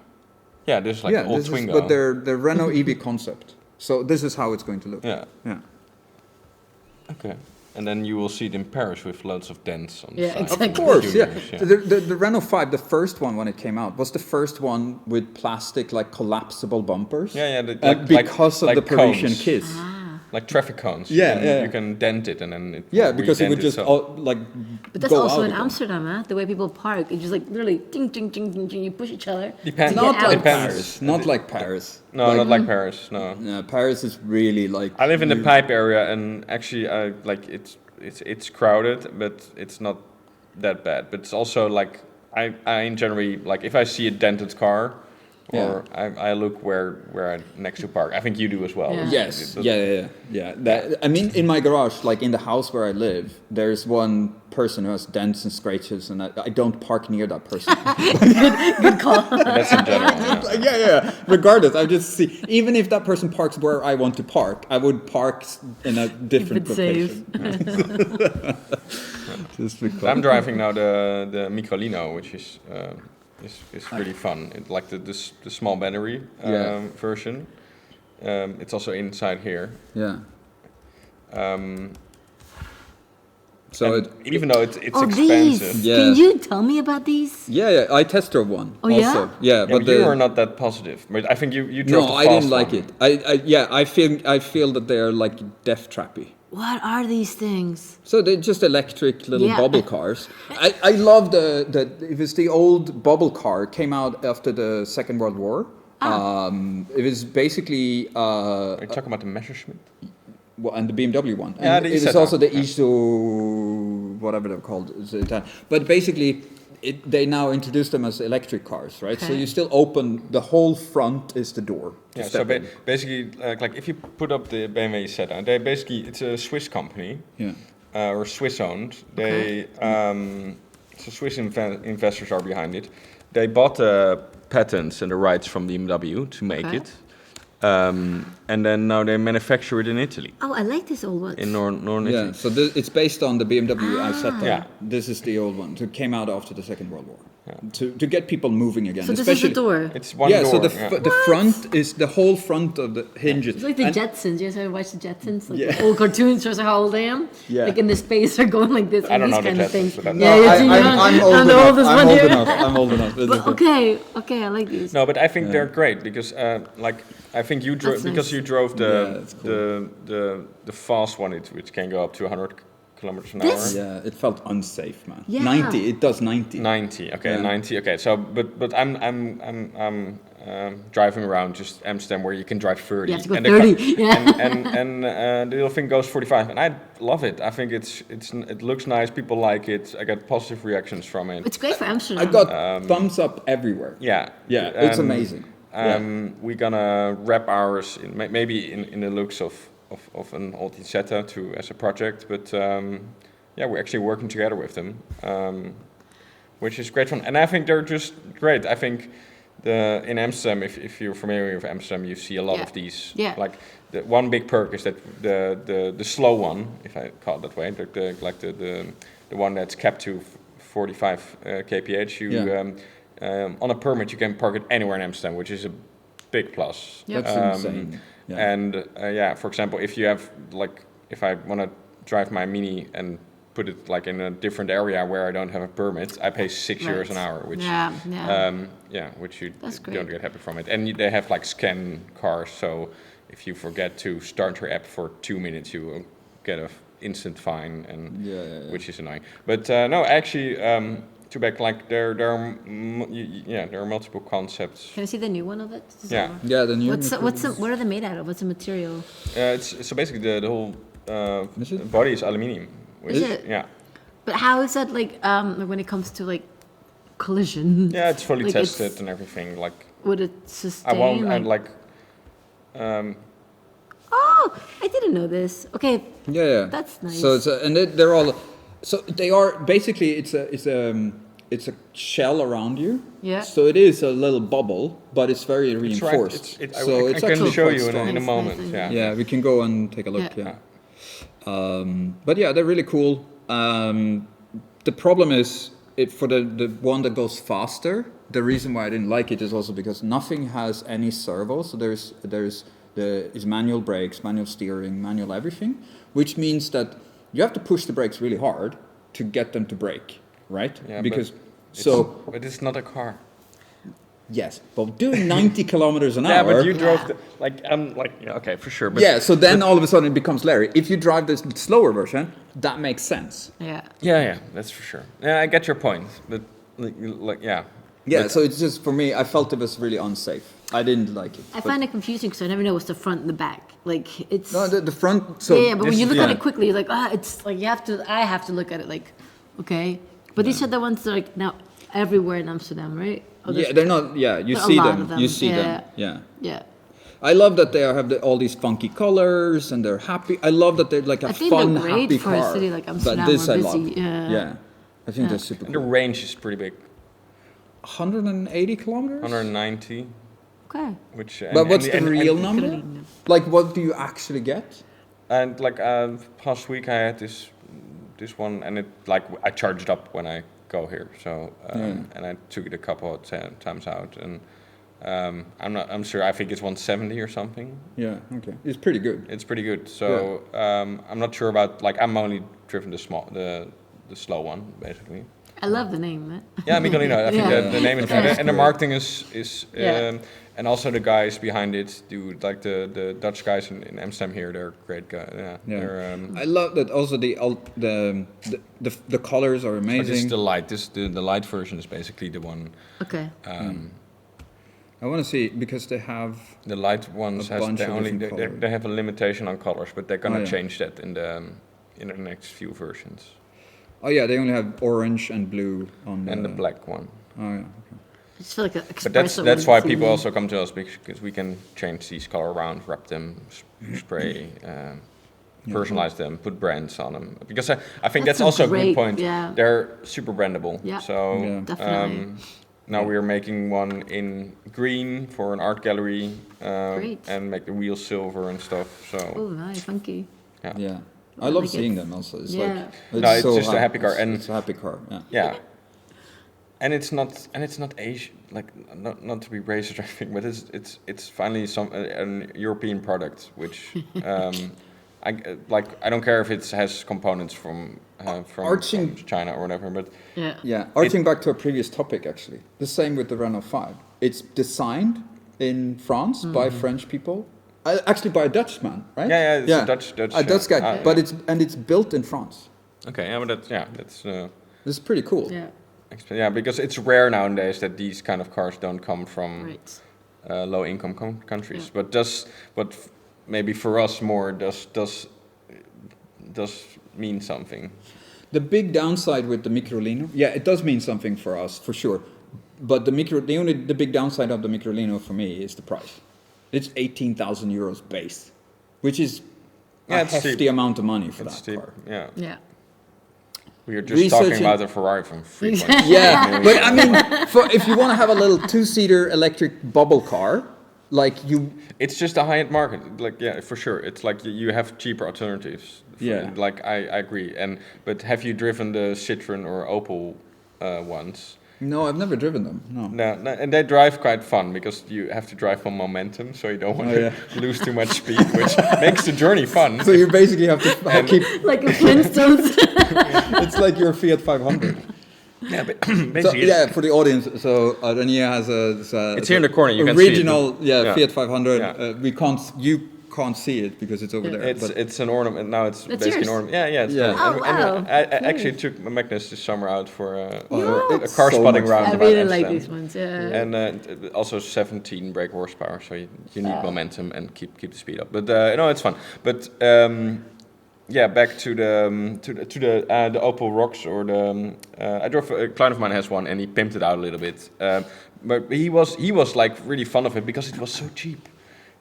S1: Yeah, this is like an old
S3: this
S1: Twingo.
S3: is but the Renault EV concept. So this is how it's going to look.
S1: Yeah.
S3: Yeah.
S1: Okay. And then you will see it in Paris with loads of dents on the
S2: Yeah,
S1: side.
S2: exactly.
S3: Of course, yeah.
S1: Juniors,
S3: The Renault 5, the first one when it came out, was the first one with plastic, like collapsible bumpers.
S1: Yeah,
S3: because of the Parisian
S1: cones.
S3: kiss.
S1: Like traffic cones.
S3: Yeah,
S1: You can dent it and then it
S3: Yeah, because it would just
S1: itself.
S2: But that's
S3: go
S2: also
S3: out
S2: in
S3: again.
S2: Amsterdam, huh? The way people park, it's just like literally ting, ting, ting, ting, ting. You push each other.
S1: Depends.
S2: to
S3: Not
S2: get out.
S3: like
S1: Depends.
S3: Paris. Not like Paris.
S1: No, not like Paris. No.
S3: No, Paris is really like.
S1: I live in the Pipe area, and actually, it's crowded, but it's not that bad. But it's also like I generally like if I see a dented car, or I look where I next to park. I think you do as well.
S2: Yeah.
S3: Yes. Yeah. I mean, in my garage, like in the house where I live, there's one person who has dents and scratches, and I don't park near that person.
S2: Good call.
S1: That's in general. Yeah.
S3: yeah. Regardless, I just see. Even if that person parks where I want to park, I would park in a different
S2: Keep it
S3: location. Just because.
S1: I'm driving now the Microlino, which is really fun. It's like the small battery version. It's also inside here.
S3: Yeah. So
S1: even though it's expensive.
S2: These.
S3: Yeah.
S2: Can you tell me about these?
S3: Yeah, I test drove one.
S2: Oh,
S3: also.
S2: yeah?
S3: But
S1: you are not that positive. But I think you drove the
S3: I
S1: fast
S3: didn't like
S1: one.
S3: it. I feel that they are like death trappy.
S2: What are these things?
S3: So they're just electric little
S2: Yeah.
S3: bubble cars. I love it was the old bubble car, came out after the Second World War. It was basically
S1: Are you talking about the Messerschmitt?
S3: and the BMW one.
S1: Yeah,
S3: And it was also the ISO, whatever they're called. But basically, they now introduce them as electric cars, right?
S2: Okay.
S3: So you still open, the whole front is the door.
S1: Yeah, so basically, like if you put up the BMW Z, it's a Swiss company, or Swiss owned. They, so Swiss investors are behind it. They bought the patents and the rights from BMW to make it. And then now they manufacture it in Italy.
S2: Oh, I like this old one.
S1: In Northern Italy.
S3: Yeah, so it's based on the BMW Isetta.
S1: Yeah.
S3: This is the old one. It came out after the Second World War. To get people moving again.
S2: So this is the door.
S1: It's one door.
S3: So the front is the whole front of the hinges.
S2: It's like the Jetsons. You guys ever watch the Jetsons? Like the old cartoons shows how old I am.
S3: Yeah.
S2: Like in the space are going like this.
S1: I don't
S2: these
S1: know the
S2: kind of
S1: Jetsons,
S2: things.
S1: but
S3: I'm old
S2: I'm the
S3: enough.
S2: oldest one here.
S3: I'm old enough.
S2: But okay, I like these.
S1: No, but I think they're great because, I think you drove
S2: That's
S1: you drove
S3: it's cool.
S1: the fast one, which can go up to 100 kilometers an hour.
S2: This?
S3: Yeah, it felt unsafe, man.
S2: Yeah.
S3: 90, it does 90.
S1: 90, okay,
S3: Yeah.
S1: 90, okay. So, but I'm driving around just Amsterdam where you can drive 30.
S2: You have to go
S1: and
S2: 30,
S1: and the little thing goes 45, and I love it. I think it looks nice. People like it. I get positive reactions from it.
S2: It's great for Amsterdam.
S3: I got thumbs up everywhere.
S1: Yeah,
S3: It's amazing.
S1: We're gonna wrap ours in, maybe in the looks of an old Isetta as a project, but we're actually working together with them, which is great fun. And I think they're just great. I think in Amsterdam, if you're familiar with Amsterdam, you see a lot of these.
S2: Yeah.
S1: Like the one big perk is that the slow one, if I call it that way, the one that's capped to 45 kph. On a permit, you can park it anywhere in Amsterdam, which is a big plus.
S2: Yep.
S3: That's insane. Yeah.
S1: And for example, if I want to drive my Mini and put it like in a different area where I don't have a permit, I pay €6 an hour, which which you don't get happy from it. And they have like scan cars, so if you forget to start your app for 2 minutes, you will get an instant fine, and which is annoying. But no, actually. To back, like there are multiple concepts.
S2: Can I see the new one of it?
S3: Yeah, the new.
S2: What are they made out of? What's the material?
S1: It's so basically the whole body is aluminium.
S2: Is it?
S1: Yeah.
S2: But how is that like when it comes to like collision?
S1: Yeah, it's fully
S2: like
S1: tested and everything. Like
S2: would it sustain?
S1: I won't.
S2: Oh, I didn't know this. Okay.
S3: Yeah.
S2: That's nice.
S3: So they're all. So they are basically it's a shell around you.
S2: Yeah.
S3: So it is a little bubble, but it's very reinforced.
S1: I
S3: it's
S1: can
S3: actually
S1: show
S3: quite
S1: you
S3: strong.
S1: in a moment.
S2: Nice.
S1: Yeah.
S3: Yeah, we can go and take a look. Yeah. But yeah, they're really cool. The problem is for the one that goes faster. The reason why I didn't like it is also because nothing has any servo. So there's manual brakes, manual steering, manual everything, which means that you have to push the brakes really hard to get them to brake, right?
S1: Yeah,
S3: because
S1: but it's not a car.
S3: Yes, but doing 90 kilometers an hour.
S1: Yeah, but you drove okay, for sure. But
S3: so then all of a sudden it becomes Larry. If you drive the slower version, that makes sense.
S2: Yeah,
S1: that's for sure. Yeah, I get your point, but
S3: Yeah, so it's just for me. I felt it was really unsafe. I didn't like it.
S2: I find it confusing because I never know what's the front and the back. Like it's
S3: no, the front. So
S2: but when you look at it quickly, you're like it's like I have to look at it like, okay. But these are the ones that are like now everywhere in Amsterdam, right?
S3: They're not. Yeah, you see them. You see them. Yeah.
S2: Yeah.
S3: I love that they have all these funky colors and they're happy. I love that they're like a fun,
S2: they're great
S3: happy
S2: for
S3: car.
S2: a city like Amsterdam.
S3: But this
S2: or
S3: I
S2: busy.
S3: love. Yeah. I think they're super
S1: and
S3: cool.
S1: the range is pretty big.
S3: 180 kilometers?
S1: 190.
S2: Okay.
S1: Which.
S3: But what's the real number? Like, what do you actually get?
S1: And like past week, I had this one, and it I charged up when I go here. So and I took it a couple of times out, and I'm sure. I think it's 170 or something.
S3: Yeah. Okay. It's pretty good.
S1: It's pretty good. So I'm not sure about I'm only driven the slow one basically.
S2: I love the name.
S1: Yeah, Michelino. I think the name is good, and the marketing is
S2: Yeah.
S1: and also the guys behind it do the Dutch guys in Amsterdam here. They're great guys. Yeah.
S3: I love that. Also, the colors are amazing.
S1: This is the light. The light version is basically the one.
S2: Okay.
S3: I want to see because they have
S1: the light ones they have a limitation on colors, but they're gonna change that in the next few versions.
S3: Oh yeah, they only have orange and blue on
S1: and the black one.
S3: Oh yeah. Okay.
S2: I just feel like
S1: but that's why people also come to us because we can change these color around, wrap them, spray, personalize them, put brands on them. Because I think that's also a good point.
S2: Yeah.
S1: They're super brandable.
S2: Yeah.
S1: So
S2: definitely.
S1: now we are making one in green for an art gallery and make the wheels silver and stuff. So
S2: nice, funky.
S3: Yeah. I love seeing them also. It's
S1: it's
S3: so
S1: just a happy car, and
S3: it's a happy car. Yeah.
S1: Yeah. And it's not Asian, not to be racist or anything, but it's finally an European product, which I don't care if it has components from China or whatever, but
S3: arching back to a previous topic actually. The same with the Renault 5. It's designed in France by French people. Actually, by a Dutchman, right?
S1: Yeah, it's a Dutch
S3: Dutch guy, but it's built in France.
S1: Okay, yeah, but that's
S3: this is pretty cool.
S2: Yeah.
S1: Yeah, because it's rare nowadays that these kind of cars don't come from low-income countries. Yeah. But maybe for us more does mean something.
S3: The big downside with the Microlino, it does mean something for us for sure. But the big downside of the Microlino for me is the price. It's 18,000 euros base, which is a hefty amount of money for that car.
S1: Yeah.
S2: Yeah.
S1: We are just talking about the Ferrari from 3.6
S3: Yeah, but I mean, if you want to have a little two-seater electric bubble car,
S1: it's just a high-end market. For sure. It's like you have cheaper alternatives. I agree. But have you driven the Citroen or Opel ones?
S3: No, I've never driven them. No,
S1: and they drive quite fun because you have to drive on momentum, so you don't want to lose too much speed, which makes the journey fun.
S3: So you basically have to keep
S2: like a Flintstones.
S3: It's like your Fiat 500.
S1: Yeah, but basically.
S3: For the audience, so Renier has
S1: it's here in the corner. You can
S3: original,
S1: see it.
S3: Fiat 500. You can't see it because it's over there.
S1: It's an ornament. Now it's basically
S2: yours?
S1: an ornament. Yeah. It's
S2: wow.
S1: I actually took Magnus this summer out for a car spotting round.
S2: I really like these ones. Yeah.
S1: And also 17 brake horsepower, so you need momentum and keep the speed up. But it's fun. But back to the Opel Rocks or the. I drove a client of mine has one and he pimped it out a little bit. But he was like really fond of it because it was so cheap.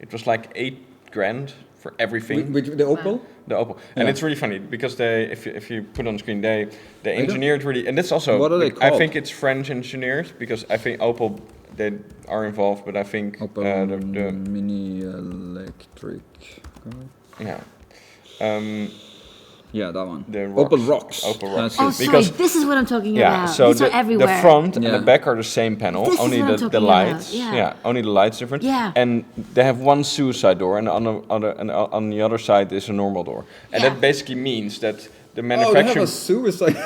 S1: It was like $8,000 for everything.
S3: With the Opel?
S1: The Opel. And it's really funny because if you put on screen, they engineered really, and that's also,
S3: what are they called?
S1: I think it's French engineers because I think Opel, they are involved, but I think
S3: Opel the Mini Electric.
S1: Yeah,
S3: that one.
S1: The
S3: Opel Rocks.
S1: Opel Rocks.
S2: Oh, sorry, this is what I'm talking about.
S1: So
S2: these are everywhere.
S1: The front and the back are the same panel,
S2: this
S1: only
S2: is what
S1: the
S2: I'm
S1: lights.
S2: about. Yeah.
S1: Only the lights different.
S2: Yeah.
S1: And they have one suicide door, and on the other side is a normal door. And that basically means that the manufacturer.
S3: Oh, they have a suicide.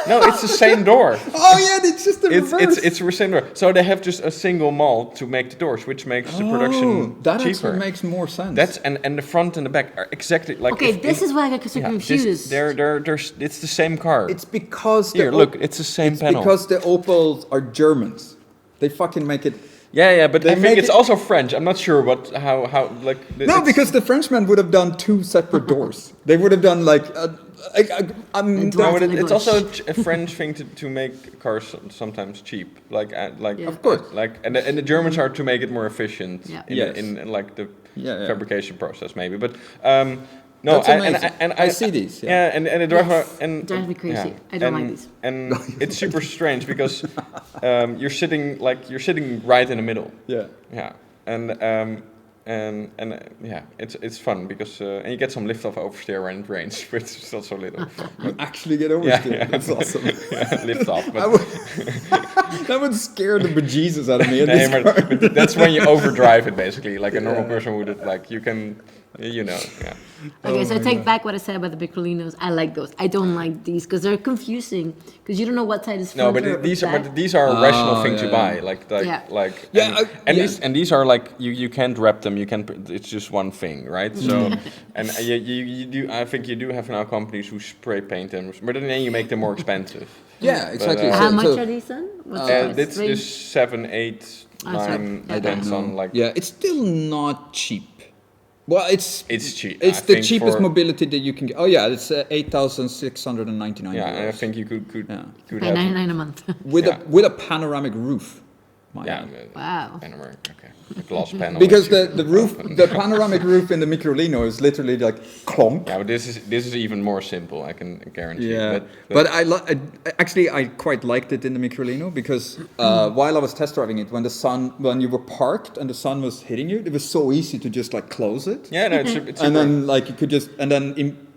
S1: No, it's the same door.
S3: Oh yeah, it's just the reverse.
S1: It's the same door. So they have just a single mold to make the doors, which makes the production
S3: that
S1: cheaper.
S3: Actually makes more sense.
S1: That's and the front and the back are exactly like.
S2: Okay, this is why I got so confused.
S1: It's the same car.
S3: It's because
S1: look, it's the same panel.
S3: Because the Opels are Germans. They fucking make it.
S1: Yeah, but I think it's also French. I'm not sure how like.
S3: No, because the Frenchmen would have done two separate doors. They would have done like.
S1: It's also a French thing to make cars sometimes cheap,
S3: of course,
S1: and the Germans are to make it more efficient in like the fabrication process maybe, but no,
S3: I see these.
S1: And the driver and
S2: drives me crazy. I don't like these.
S1: And it's super strange because you're sitting right in the middle.
S3: Yeah,
S1: and it's fun because and you get some lift off oversteer when it rains, but it's not so little.
S3: You actually get oversteer. That's awesome.
S1: Lift off. But
S3: that would scare the bejesus out of me.
S1: But that's when you overdrive it, basically. Like a normal person would, like you can, yeah.
S2: Okay, so I take back what I said about the Microlinos. I like those. I don't like these because they're confusing because you don't know what side is front.
S1: No, but these are a rational thing to buy. These are like you can't wrap them. You can. It's just one thing, right? So, and you do. I think you do have now companies who spray paint them, but then you make them more expensive.
S3: Yeah, exactly.
S2: How much are these then?
S1: This is 7, 8, 9. Depends on like.
S3: Yeah, it's still not cheap. Well, it's
S1: cheap.
S3: It's the cheapest mobility that you can get. Oh yeah, it's 8,699.
S1: Yeah, and I think you could
S2: pay $99 a month
S3: with a panoramic roof.
S2: Wow.
S1: Panoramic, okay. A glass panel.
S3: Because the roof, the panoramic roof in the Microlino is literally like clonk.
S1: Yeah, but this is even more simple. I can guarantee.
S3: Yeah, but I quite liked it in the Microlino because while I was test driving it, when you were parked and the sun was hitting you, it was so easy to just like close it.
S1: Yeah, no, it's
S3: and then like you could just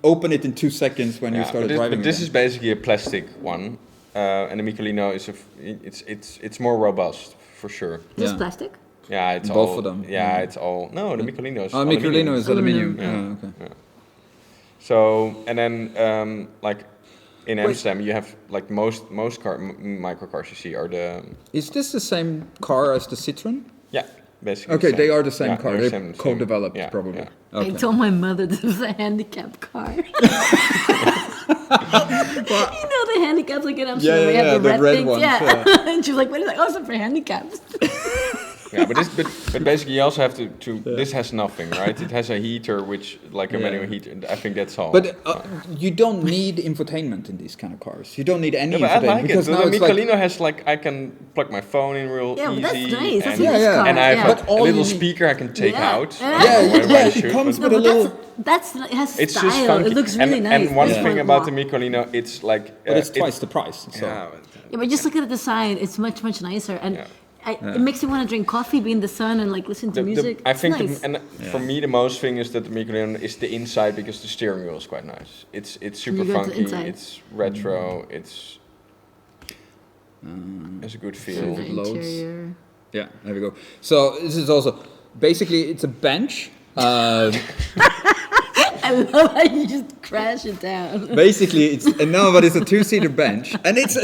S3: open it in 2 seconds when you started driving.
S1: But this is basically a plastic one, and the Microlino is it's more robust for sure.
S2: Just plastic?
S1: Yeah, it's
S3: both
S1: all,
S3: of them.
S1: Yeah, it's all. No, the Microlino is.
S3: Microlino is aluminum.
S1: Yeah.
S3: Okay.
S1: Yeah. So and then like in Amsterdam, you have like most microcars you see are the.
S3: Is this the same car as the Citroen?
S1: Yeah, basically.
S3: Okay, they are the same car. They're
S1: same,
S3: co-developed, probably.
S1: Yeah.
S3: Okay.
S2: I told my mother this was a handicap car. The handicaps like in Amsterdam, they have the red things.
S3: Ones,
S2: and she was like, "What is that? Oh, it's for handicaps."
S1: Yeah, but basically you also have to. This has nothing, right? It has a heater, which like a manual heater. I think that's all.
S3: But you don't need infotainment in these kind of cars. You don't need any infotainment.
S1: I like
S3: because
S1: it.
S3: now
S1: The Microlino has like I can plug my phone in real easy.
S2: Yeah, that's nice. That's
S1: and I have a little speaker I can take out. It
S3: comes with a little.
S2: It has
S1: it's
S2: style.
S1: Just funky.
S2: It looks really nice.
S1: And one thing about the Microlino, it's like.
S3: But it's twice the price. So.
S2: Yeah, but just look at the design. It's much nicer and. It makes me want to drink coffee, be in the sun, and like listen to music.
S1: I think,
S2: nice.
S1: For me, the most thing is that the Microlino is the inside because the steering wheel is quite nice. It's super funky. It's retro. It's a good feel.
S2: Interior.
S3: Yeah, there we go. So this is also basically it's a bench.
S2: I love how you just crash it down.
S3: Basically, it's a 2-seater bench, and it's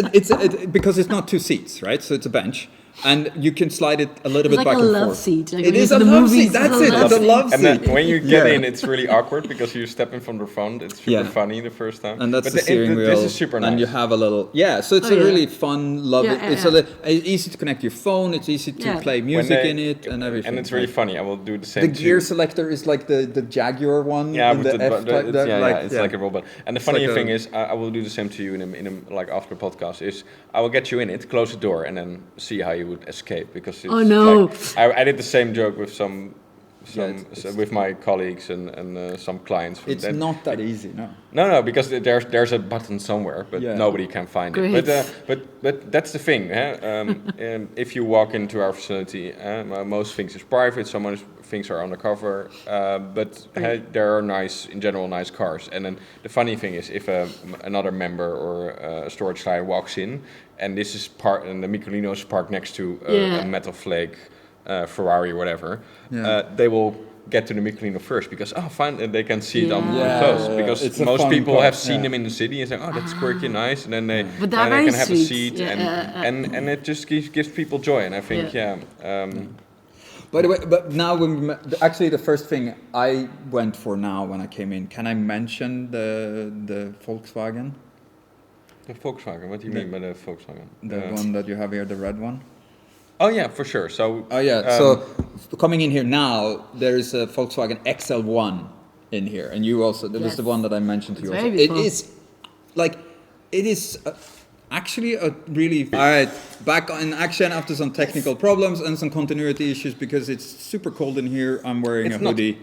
S3: because it's not 2 seats, right? So it's a bench. And you can slide it a little bit back and forth.
S2: It's like a love seat. Like
S3: it is a love seat. That's it. It's a love seat.
S1: And then when you get in, it's really awkward because you step in from the front. It's super funny the first time.
S3: And that's the steering wheel.
S1: This is super nice.
S3: And you have a little. Yeah, so it's a really fun, it's easy to connect your phone. It's easy to play music in it and everything.
S1: And it's really funny. I will do the same.
S3: The gear selector is like the Jaguar one.
S1: Yeah,
S3: with the F type.
S1: It's like a robot. And the funny thing is, I will do the same to you in a like after the podcast. Is I will get you in it, close the door, and then see how you would escape. Because it's like, I did the same joke with with my colleagues and some clients.
S3: It's not that easy, no.
S1: No, because there's a button somewhere, but nobody can find it. But that's the thing. If you walk into our facility, most things is private. Some things are undercover. But there are in general nice cars. And then the funny thing is, if another member or a storage guy walks in, and this is and the Microlino is parked next to a metal flake. Ferrari or whatever, they will get to the Microlino first because they can see it on close because most people have seen them in the city and say, oh, that's quirky, nice, and then they can have a seat and it just gives people joy, and I think
S3: By the way, but now actually the first thing I went for now when I came in, can I mention the Volkswagen?
S1: The Volkswagen. What do you mean by the Volkswagen?
S3: The one that you have here, the red one.
S1: Oh yeah, for sure. So.
S3: So coming in here now, there is a Volkswagen XL1 in here, and you also was the one that I mentioned to you. Also. It is actually a really back in action after some technical problems and some continuity issues because it's super cold in here. I'm wearing a hoodie.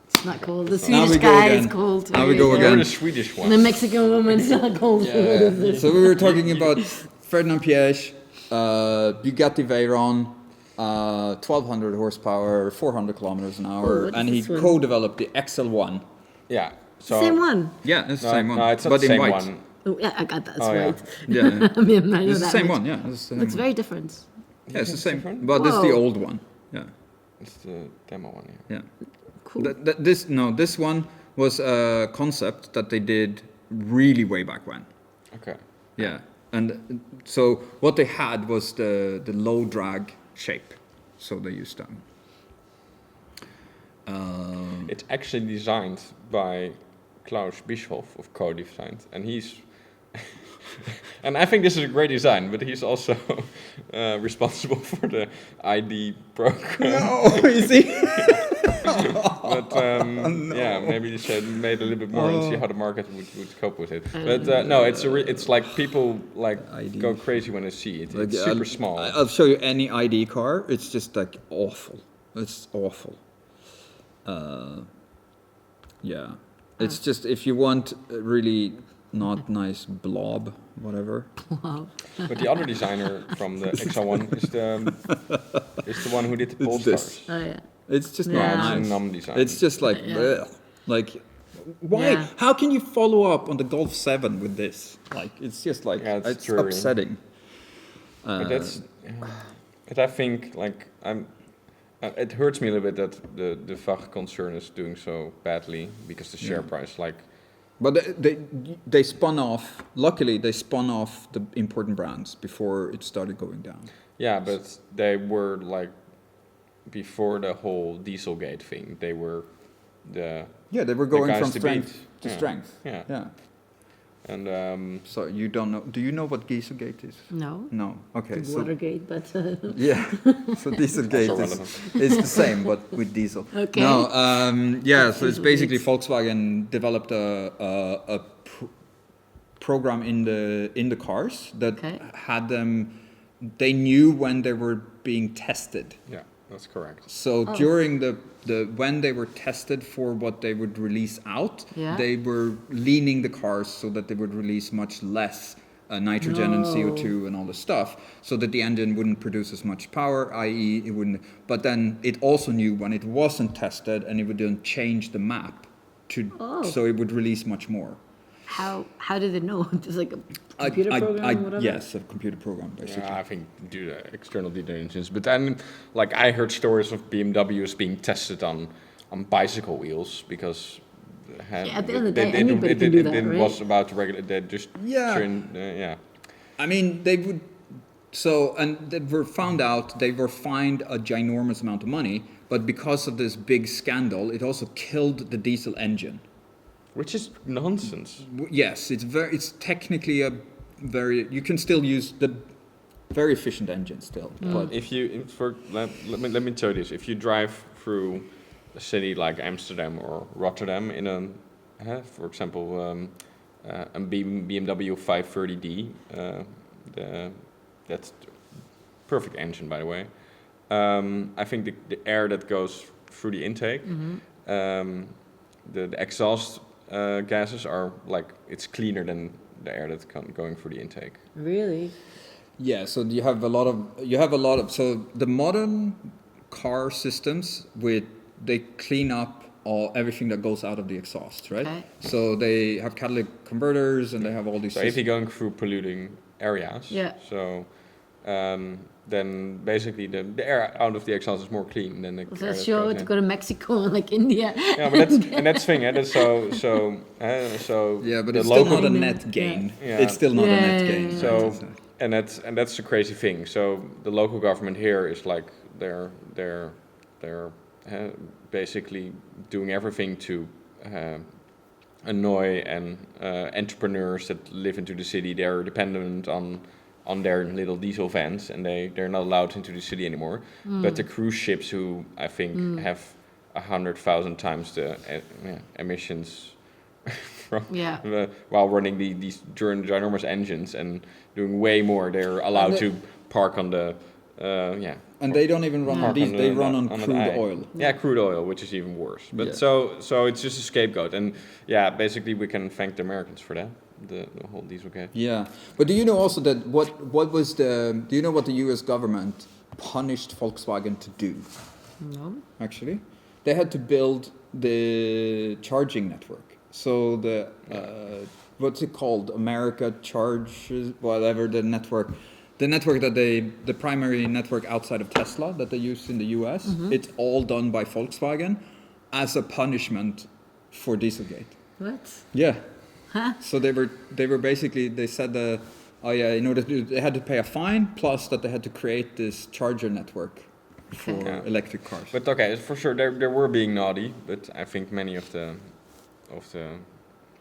S2: It's not cold. The Swedish guy is cold.
S3: Now we go again.
S1: The Swedish one.
S2: And the Mexican woman's not cold.
S3: So we were talking about Ferdinand Piëch, Bugatti Veyron, 1200 horsepower, 400 kilometers an hour,
S2: what
S3: and
S2: is
S3: he
S2: this one?
S3: co-developed the XL1.
S1: Yeah. So
S2: Same one.
S3: Yeah, it's the same one.
S1: No, it's not
S3: but
S1: the
S3: in
S1: same
S3: white.
S1: one.
S2: Oh, yeah, I got that. That's
S1: Oh, yeah.
S2: right.
S3: Yeah,
S2: I mean, I know
S3: it's the
S2: that
S3: same
S2: much.
S3: one. Yeah, it's the same
S2: Looks
S3: one.
S2: very different.
S3: Yeah, it's the same.
S1: different?
S3: But this is the
S2: Whoa.
S3: old one. Yeah,
S1: It's the demo one. Yeah.
S3: yeah.
S2: Cool.
S3: This one was a concept that they did really way back when.
S1: Okay.
S3: Yeah, and so what they had was the low drag shape, so they used that.
S1: It's actually designed by Klaus Bischoff of Co-Designed, and he's and I think this is a great design, but he's also responsible for the ID program.
S3: Oh, you see?
S1: But yeah, maybe you should made a little bit more and see how the market would cope with it. But no, it's like people like
S3: ID.
S1: go crazy when they see it.
S3: Like,
S1: It's super small.
S3: I'll show you any ID car. It's just like awful. It's awful. Yeah, it's just if you want a really not nice blob, whatever.
S2: Wow.
S1: But the other designer from the XL1 is the one who did the
S3: It's this.
S1: Polestars.
S2: Oh, yeah.
S3: It's just
S2: Yeah.
S3: not
S1: It's a
S3: nice.
S1: numb design.
S3: It's just like,
S2: Yeah.
S3: bleh. Like, why?
S2: Yeah.
S3: How can you follow up on the Golf 7 with this? Like, it's just like,
S1: Yeah, it's
S3: it's
S1: dreary.
S3: upsetting.
S1: But that's, but I think like it hurts me a little bit that the VAG concern is doing so badly because the share price, like,
S3: But they spun off. Luckily, they spun off the important brands before it started going down.
S1: yeah, but they were like before the whole Dieselgate thing, they were the
S3: Yeah, they were
S1: the
S3: going
S1: guys
S3: from
S1: to
S3: strength
S1: beat.
S3: to
S1: Yeah.
S3: strength.
S1: Yeah.
S3: Yeah.
S1: And
S3: So you don't know? Do you know what Dieselgate is?
S2: No.
S3: No. Okay.
S2: The
S3: So
S2: Watergate, but
S3: yeah. So Dieselgate
S1: Also
S3: is
S1: relevant.
S3: it's the same, but with diesel.
S2: Okay.
S3: No. Yeah. So it's
S2: Dieselgate.
S3: basically Volkswagen developed a program in the cars that
S2: Okay.
S3: had them. They knew when they were being tested.
S1: yeah, that's correct.
S3: So during the when they were tested for what they would release out,
S2: Yeah.
S3: they were leaning the cars so that they would release much less nitrogen and
S2: No.
S3: CO2 and all this stuff, so that the engine wouldn't produce as much power, i.e. it wouldn't. But then it also knew when it wasn't tested, and it would then change the map to so it would release much more.
S2: how did they know? Just like a computer program, whatever.
S3: Yes, a computer program basically.
S1: Yeah, I think due to external due diligence. But then, like, I heard stories of BMWs being tested on bicycle wheels because
S2: at the end of the day, anybody can do that,
S1: it
S2: right?
S1: was about to regulate. They just
S3: Yeah.
S1: yeah.
S3: I mean, they would. So, and they were found out, they were fined a ginormous amount of money, but because of this big scandal, it also killed the diesel engine.
S1: Which is nonsense.
S3: Yes, it's technically a very, you can still use the very efficient engine still. But
S1: Let me tell you this: if you drive through a city like Amsterdam or Rotterdam in for example, a BMW 530D, that's perfect engine, by the way. I think the air that goes through the intake, the exhaust gases are like, it's cleaner than the air that's going through the intake.
S2: Really?
S3: yeah, so you have a lot of, so the modern car systems they clean up everything that goes out of the exhaust, right?
S2: Okay.
S3: So they have catalytic converters and they have all these
S1: So if you're going through polluting areas,
S2: Yeah.
S1: so then basically the air out of the exhaust is more clean than the air
S2: Was
S1: that
S2: that show
S1: goes
S2: to
S1: in.
S2: go to Mexico and like India?
S1: Yeah, but that's the thing. That's so
S3: Yeah, but
S1: the
S3: it's
S1: local
S3: still not a net gain.
S1: Yeah.
S3: It's still not a net
S2: Yeah,
S3: gain.
S2: yeah,
S1: So
S3: right?
S1: and that's the crazy thing. So the local government here is like they're basically doing everything to annoy and entrepreneurs that live into the city. They're dependent on their little diesel vans, and they're not allowed into the city anymore. But the cruise ships, who I think have 100,000 times the emissions from while running these ginormous engines and doing way more, they're allowed to park on the
S3: And they don't even run on diesel; they run on crude oil.
S1: Yeah, crude oil, which is even worse. But
S3: Yeah.
S1: so it's just a scapegoat, and yeah, basically we can thank the Americans for that. The whole Dieselgate.
S3: Yeah, but do you know also that what was the? Do you know what the U.S. government punished Volkswagen to do?
S2: No.
S3: Actually, they had to build the charging network. So the what's it called? America Charges, whatever the network that the primary network outside of Tesla that they use in the US. It's all done by Volkswagen as a punishment for Dieselgate.
S2: What?
S3: Yeah.
S2: Huh?
S3: So they were basically, they said in order to they had to pay a fine, plus that they had to create this charger network for electric cars.
S1: But okay, for sure they were being naughty, but I think many of the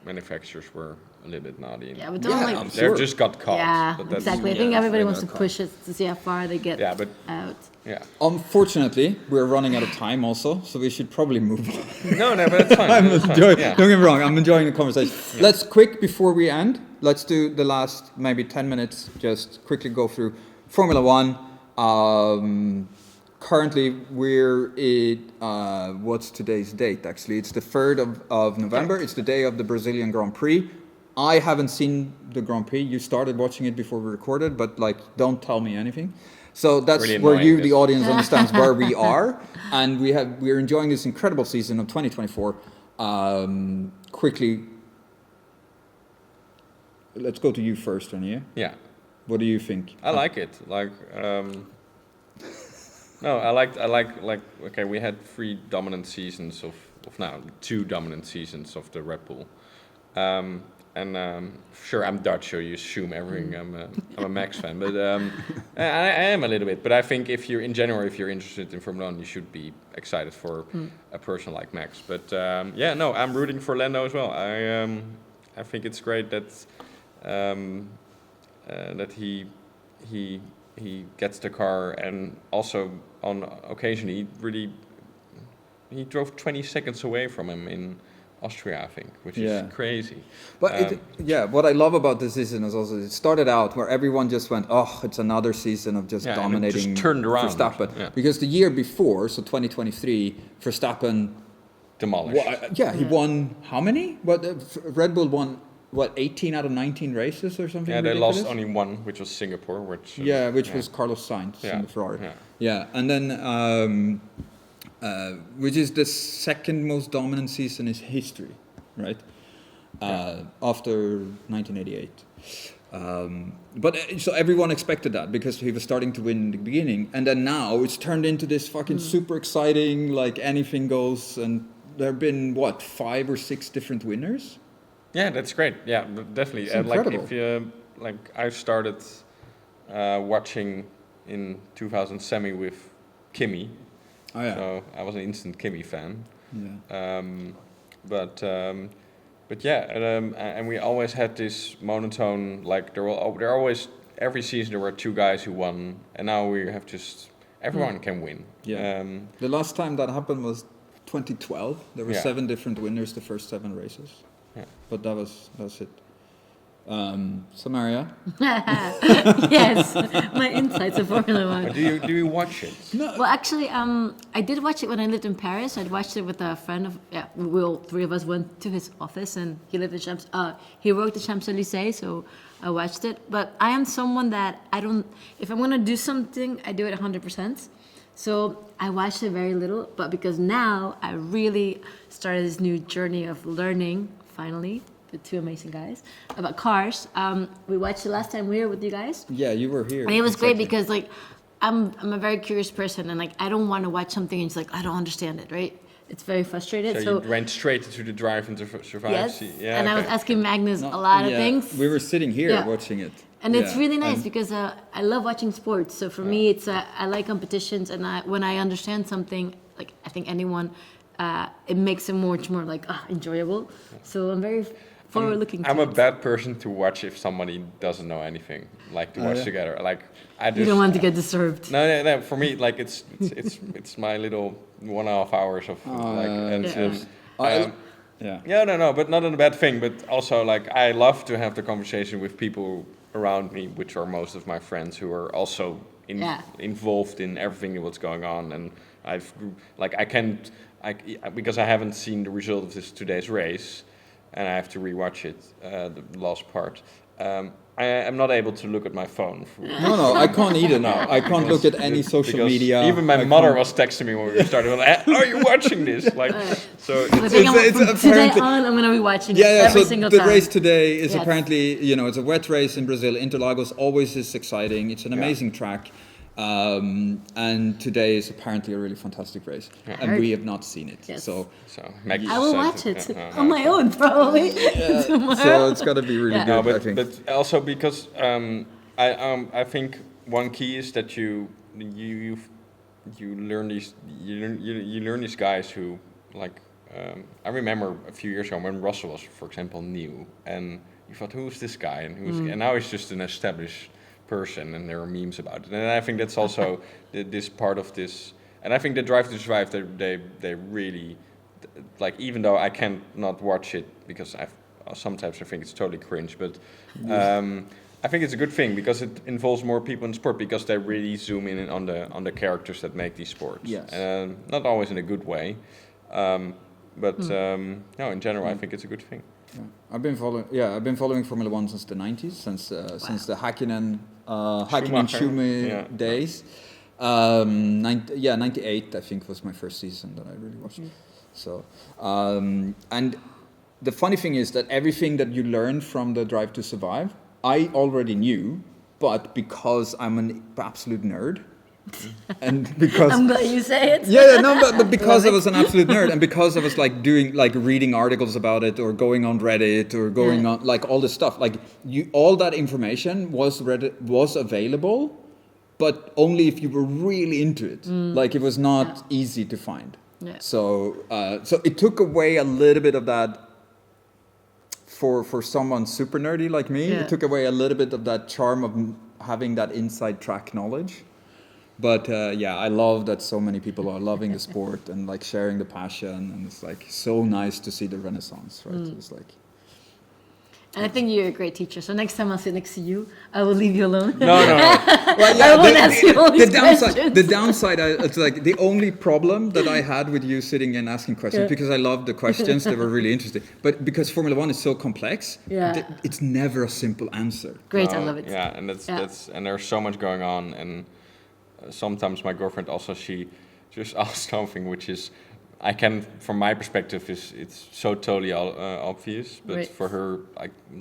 S1: manufacturers were a little bit naughty.
S2: Yeah, but don't
S1: they just got caught.
S2: Yeah,
S1: but that's,
S2: exactly. I think everybody wants to push it to see how far they get out.
S1: Yeah.
S3: Unfortunately, we're running out of time also, so we should probably move on.
S1: No, but it's fine.
S3: Don't get me wrong, I'm enjoying the conversation. Yeah. Let's before we end, let's do the last maybe 10 minutes, just quickly go through Formula One. Currently, we're at, what's today's date actually? It's the 3rd of November. It's the day of the Brazilian Grand Prix. I haven't seen the Grand Prix. You started watching it before we recorded, but don't tell me anything. So that's really where you, the audience, understands where we are. And we're enjoying this incredible season of 2024. Quickly, let's go to you first, Renier.
S1: Yeah.
S3: What do you think?
S1: I like it. No, I like. Okay, we had 3 dominant seasons of now 2 dominant seasons of the Red Bull, sure I'm Dutch, so you assume everything. I'm a Max fan, but I am a little bit. But I think if you're interested in Formula One, you should be excited for a person like Max. But I'm rooting for Lando as well. I think it's great that that he gets the car, and also on occasion he drove 20 seconds away from him in Austria, I think, which is crazy.
S3: But what I love about this season is also it started out where everyone just went, oh, it's another season of just dominating.
S1: And it just turned around.
S3: Verstappen. Because the year before, so 2023, Verstappen
S1: demolished.
S3: He won how many? Red Bull won 18 out of 19 races or something?
S1: Yeah, they
S3: ridiculous?
S1: lost only one, which was Singapore, which
S3: was Carlos Sainz in the Ferrari. Yeah, and then which is the second most dominant season in history, right? After 1988. But so everyone expected that because he was starting to win in the beginning, and then now it's turned into this fucking super exciting, like anything goes, and there have been 5 or 6 different winners.
S1: Yeah, that's great. Yeah, definitely.
S3: It's incredible.
S1: If you I started watching in 2000 semi with Kimi.
S3: Oh yeah.
S1: So I was an instant Kimi fan.
S3: Yeah.
S1: And we always had this monotone. There are always every season there were 2 guys who won, and now we have just everyone can win.
S3: Yeah. The last time that happened was 2012. There were 7 different winners the first 7 races. Yeah. But that's it. Samaria?
S2: Yes, my insights of Formula One.
S1: Do you watch it?
S3: No.
S2: Well, actually, I did watch it when I lived in Paris. I'd watched it with a friend of. Yeah, we all 3 of us went to his office, and he lived in he worked at Champs-Élysées, so I watched it. But I am someone that I don't. If I'm gonna do something, I do it 100%. So I watched it very little, but because now I really started this new journey of learning. Finally, the 2 amazing guys about cars. We watched it last time we were with you guys.
S3: Yeah, you were here.
S2: And it was great because I'm a very curious person, and I don't want to watch something and just I don't understand it, right? It's very frustrated.
S1: So you went straight to the drive and to survive.
S2: Yes, and I was asking Magnus a lot of things.
S3: We were sitting here watching it.
S2: And it's really nice because I love watching sports. So for me, it's I like competitions, and when I understand something, I think anyone, it makes it much more enjoyable. So I'm very forward-looking.
S1: I'm a bad person to watch if somebody doesn't know anything, to watch together. I just,
S2: you don't want to get disturbed.
S1: No. For me, it's my little 1.5 hours of but not in a bad thing. But also I love to have the conversation with people around me, which are most of my friends who are also involved in everything that's going on, and because I haven't seen the result of today's race, and I have to rewatch it, the last part. I am not able to look at my phone.
S3: No, I can't either now. I can't look at any social media.
S1: Even my mother was texting me when we started. Like, are you watching this? Like, so
S3: it's
S2: today on, I'm going to be watching it every single time.
S3: The race today is apparently, it's a wet race in Brazil. Interlagos always is exciting. It's an amazing track. And today is apparently a really fantastic race, and we have not seen it.
S2: Yes.
S3: So
S2: I will watch it on my own probably.
S3: So it's got to be really good.
S1: No,
S3: I think.
S1: but also because I think one key is that you learn these guys who like. I remember a few years ago when Russell was, for example, new, and you thought, who's this guy, and now he's just an established person, and there are memes about it. And I think that's also this part of this. And I think the Drive to Survive, they really, like, even though I can't not watch it because sometimes I think it's totally cringe, but I think it's a good thing because it involves more people in sport because they really zoom in on the characters that make these sports.
S3: Yes.
S1: Not always in a good way, but no, in general, I think it's a good thing.
S3: Yeah. I've been following Formula One since the 90s, since the Häkkinen Schumacher days. 98 I think was my first season that I really watched. So and the funny thing is that everything that you learn from the Drive to Survive, I already knew, but because I'm an absolute nerd. And because
S2: I'm glad you say it.
S3: But because I was an absolute nerd, and because I was reading articles about it, or going on Reddit, or going on like all this stuff, like all that information was available, but only if you were really into it. Like it was not easy to find. Yeah. So it took away a little bit of that. For someone super nerdy like me, it took away a little bit of that charm of having that inside track knowledge. But I love that so many people are loving the sport and like sharing the passion, and it's like so nice to see the renaissance, right? It's like.
S2: And I think you're a great teacher. So next time I'll sit next to you, I will leave you alone.
S1: No.
S2: Well, I won't ask you all these questions.
S3: The downside, it's like the only problem that I had with you sitting and asking questions, because I loved the questions, they were really interesting. But because Formula One is so complex, it's never a simple answer.
S2: Great, I love it.
S1: Yeah, and that's and there's so much going on, and sometimes my girlfriend also, she just asked something which is, I can, from my perspective, it's so totally obvious, but for her,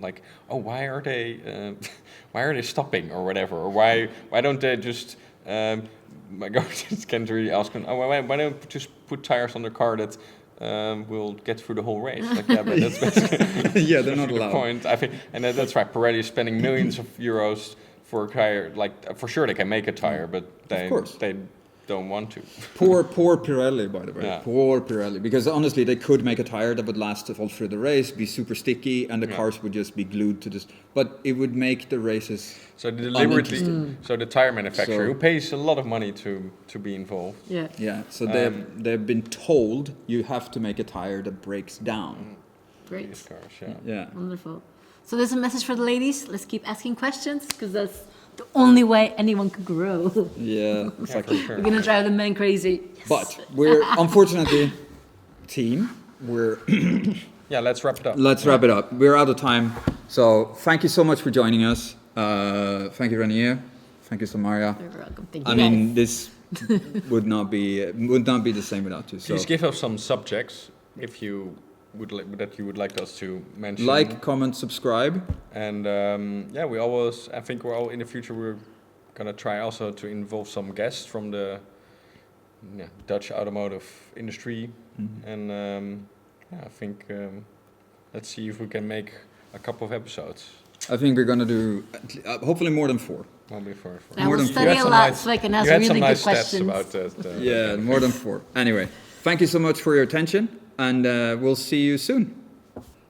S1: like, oh, why are they stopping or whatever, or why don't they just? My girlfriend can't really ask them, oh, why don't we just put tires on the car that will get through the whole race? Like, yeah, but that's basically
S3: they're not allowed.
S1: The point, I think, and that's right. Pirelli is spending millions of euros for a tire. Like, for sure they can make a tire, but they don't want to. Poor
S3: Pirelli, by the way. Yeah. Poor Pirelli, because honestly, they could make a tire that would last all through the race, be super sticky, and the cars would just be glued to this. But it would make the races.
S1: So deliberately, so the tire manufacturer who pays a lot of money to be involved.
S3: Yeah. So they've been told you have to make a tire that breaks down.
S2: Great.
S1: These cars,
S2: Wonderful. So there's a message for the ladies. Let's keep asking questions, because that's the only way anyone could grow.
S3: Yeah, exactly.
S1: Sure.
S2: We're gonna drive the men crazy. Yes.
S3: But we're unfortunately, team. We're
S1: let's wrap it up.
S3: Let's wrap it up. We're out of time. So thank you so much for joining us. Thank you, Renier. Thank you, Samaria.
S2: You're welcome. Thank you.
S3: This would not be the same without you. So
S1: please give us some subjects if you would like us to mention.
S3: Like, comment, subscribe.
S1: And I think we're all in the future, we're gonna try also to involve some guests from the Dutch automotive industry. And I think let's see if we can make a couple of episodes.
S3: I think we're gonna do hopefully more than 4.
S1: Probably 4.
S2: I will study a lot so I can ask really good questions.
S1: About that.
S3: More than 4. Anyway, thank you so much for your attention, and we'll see you soon.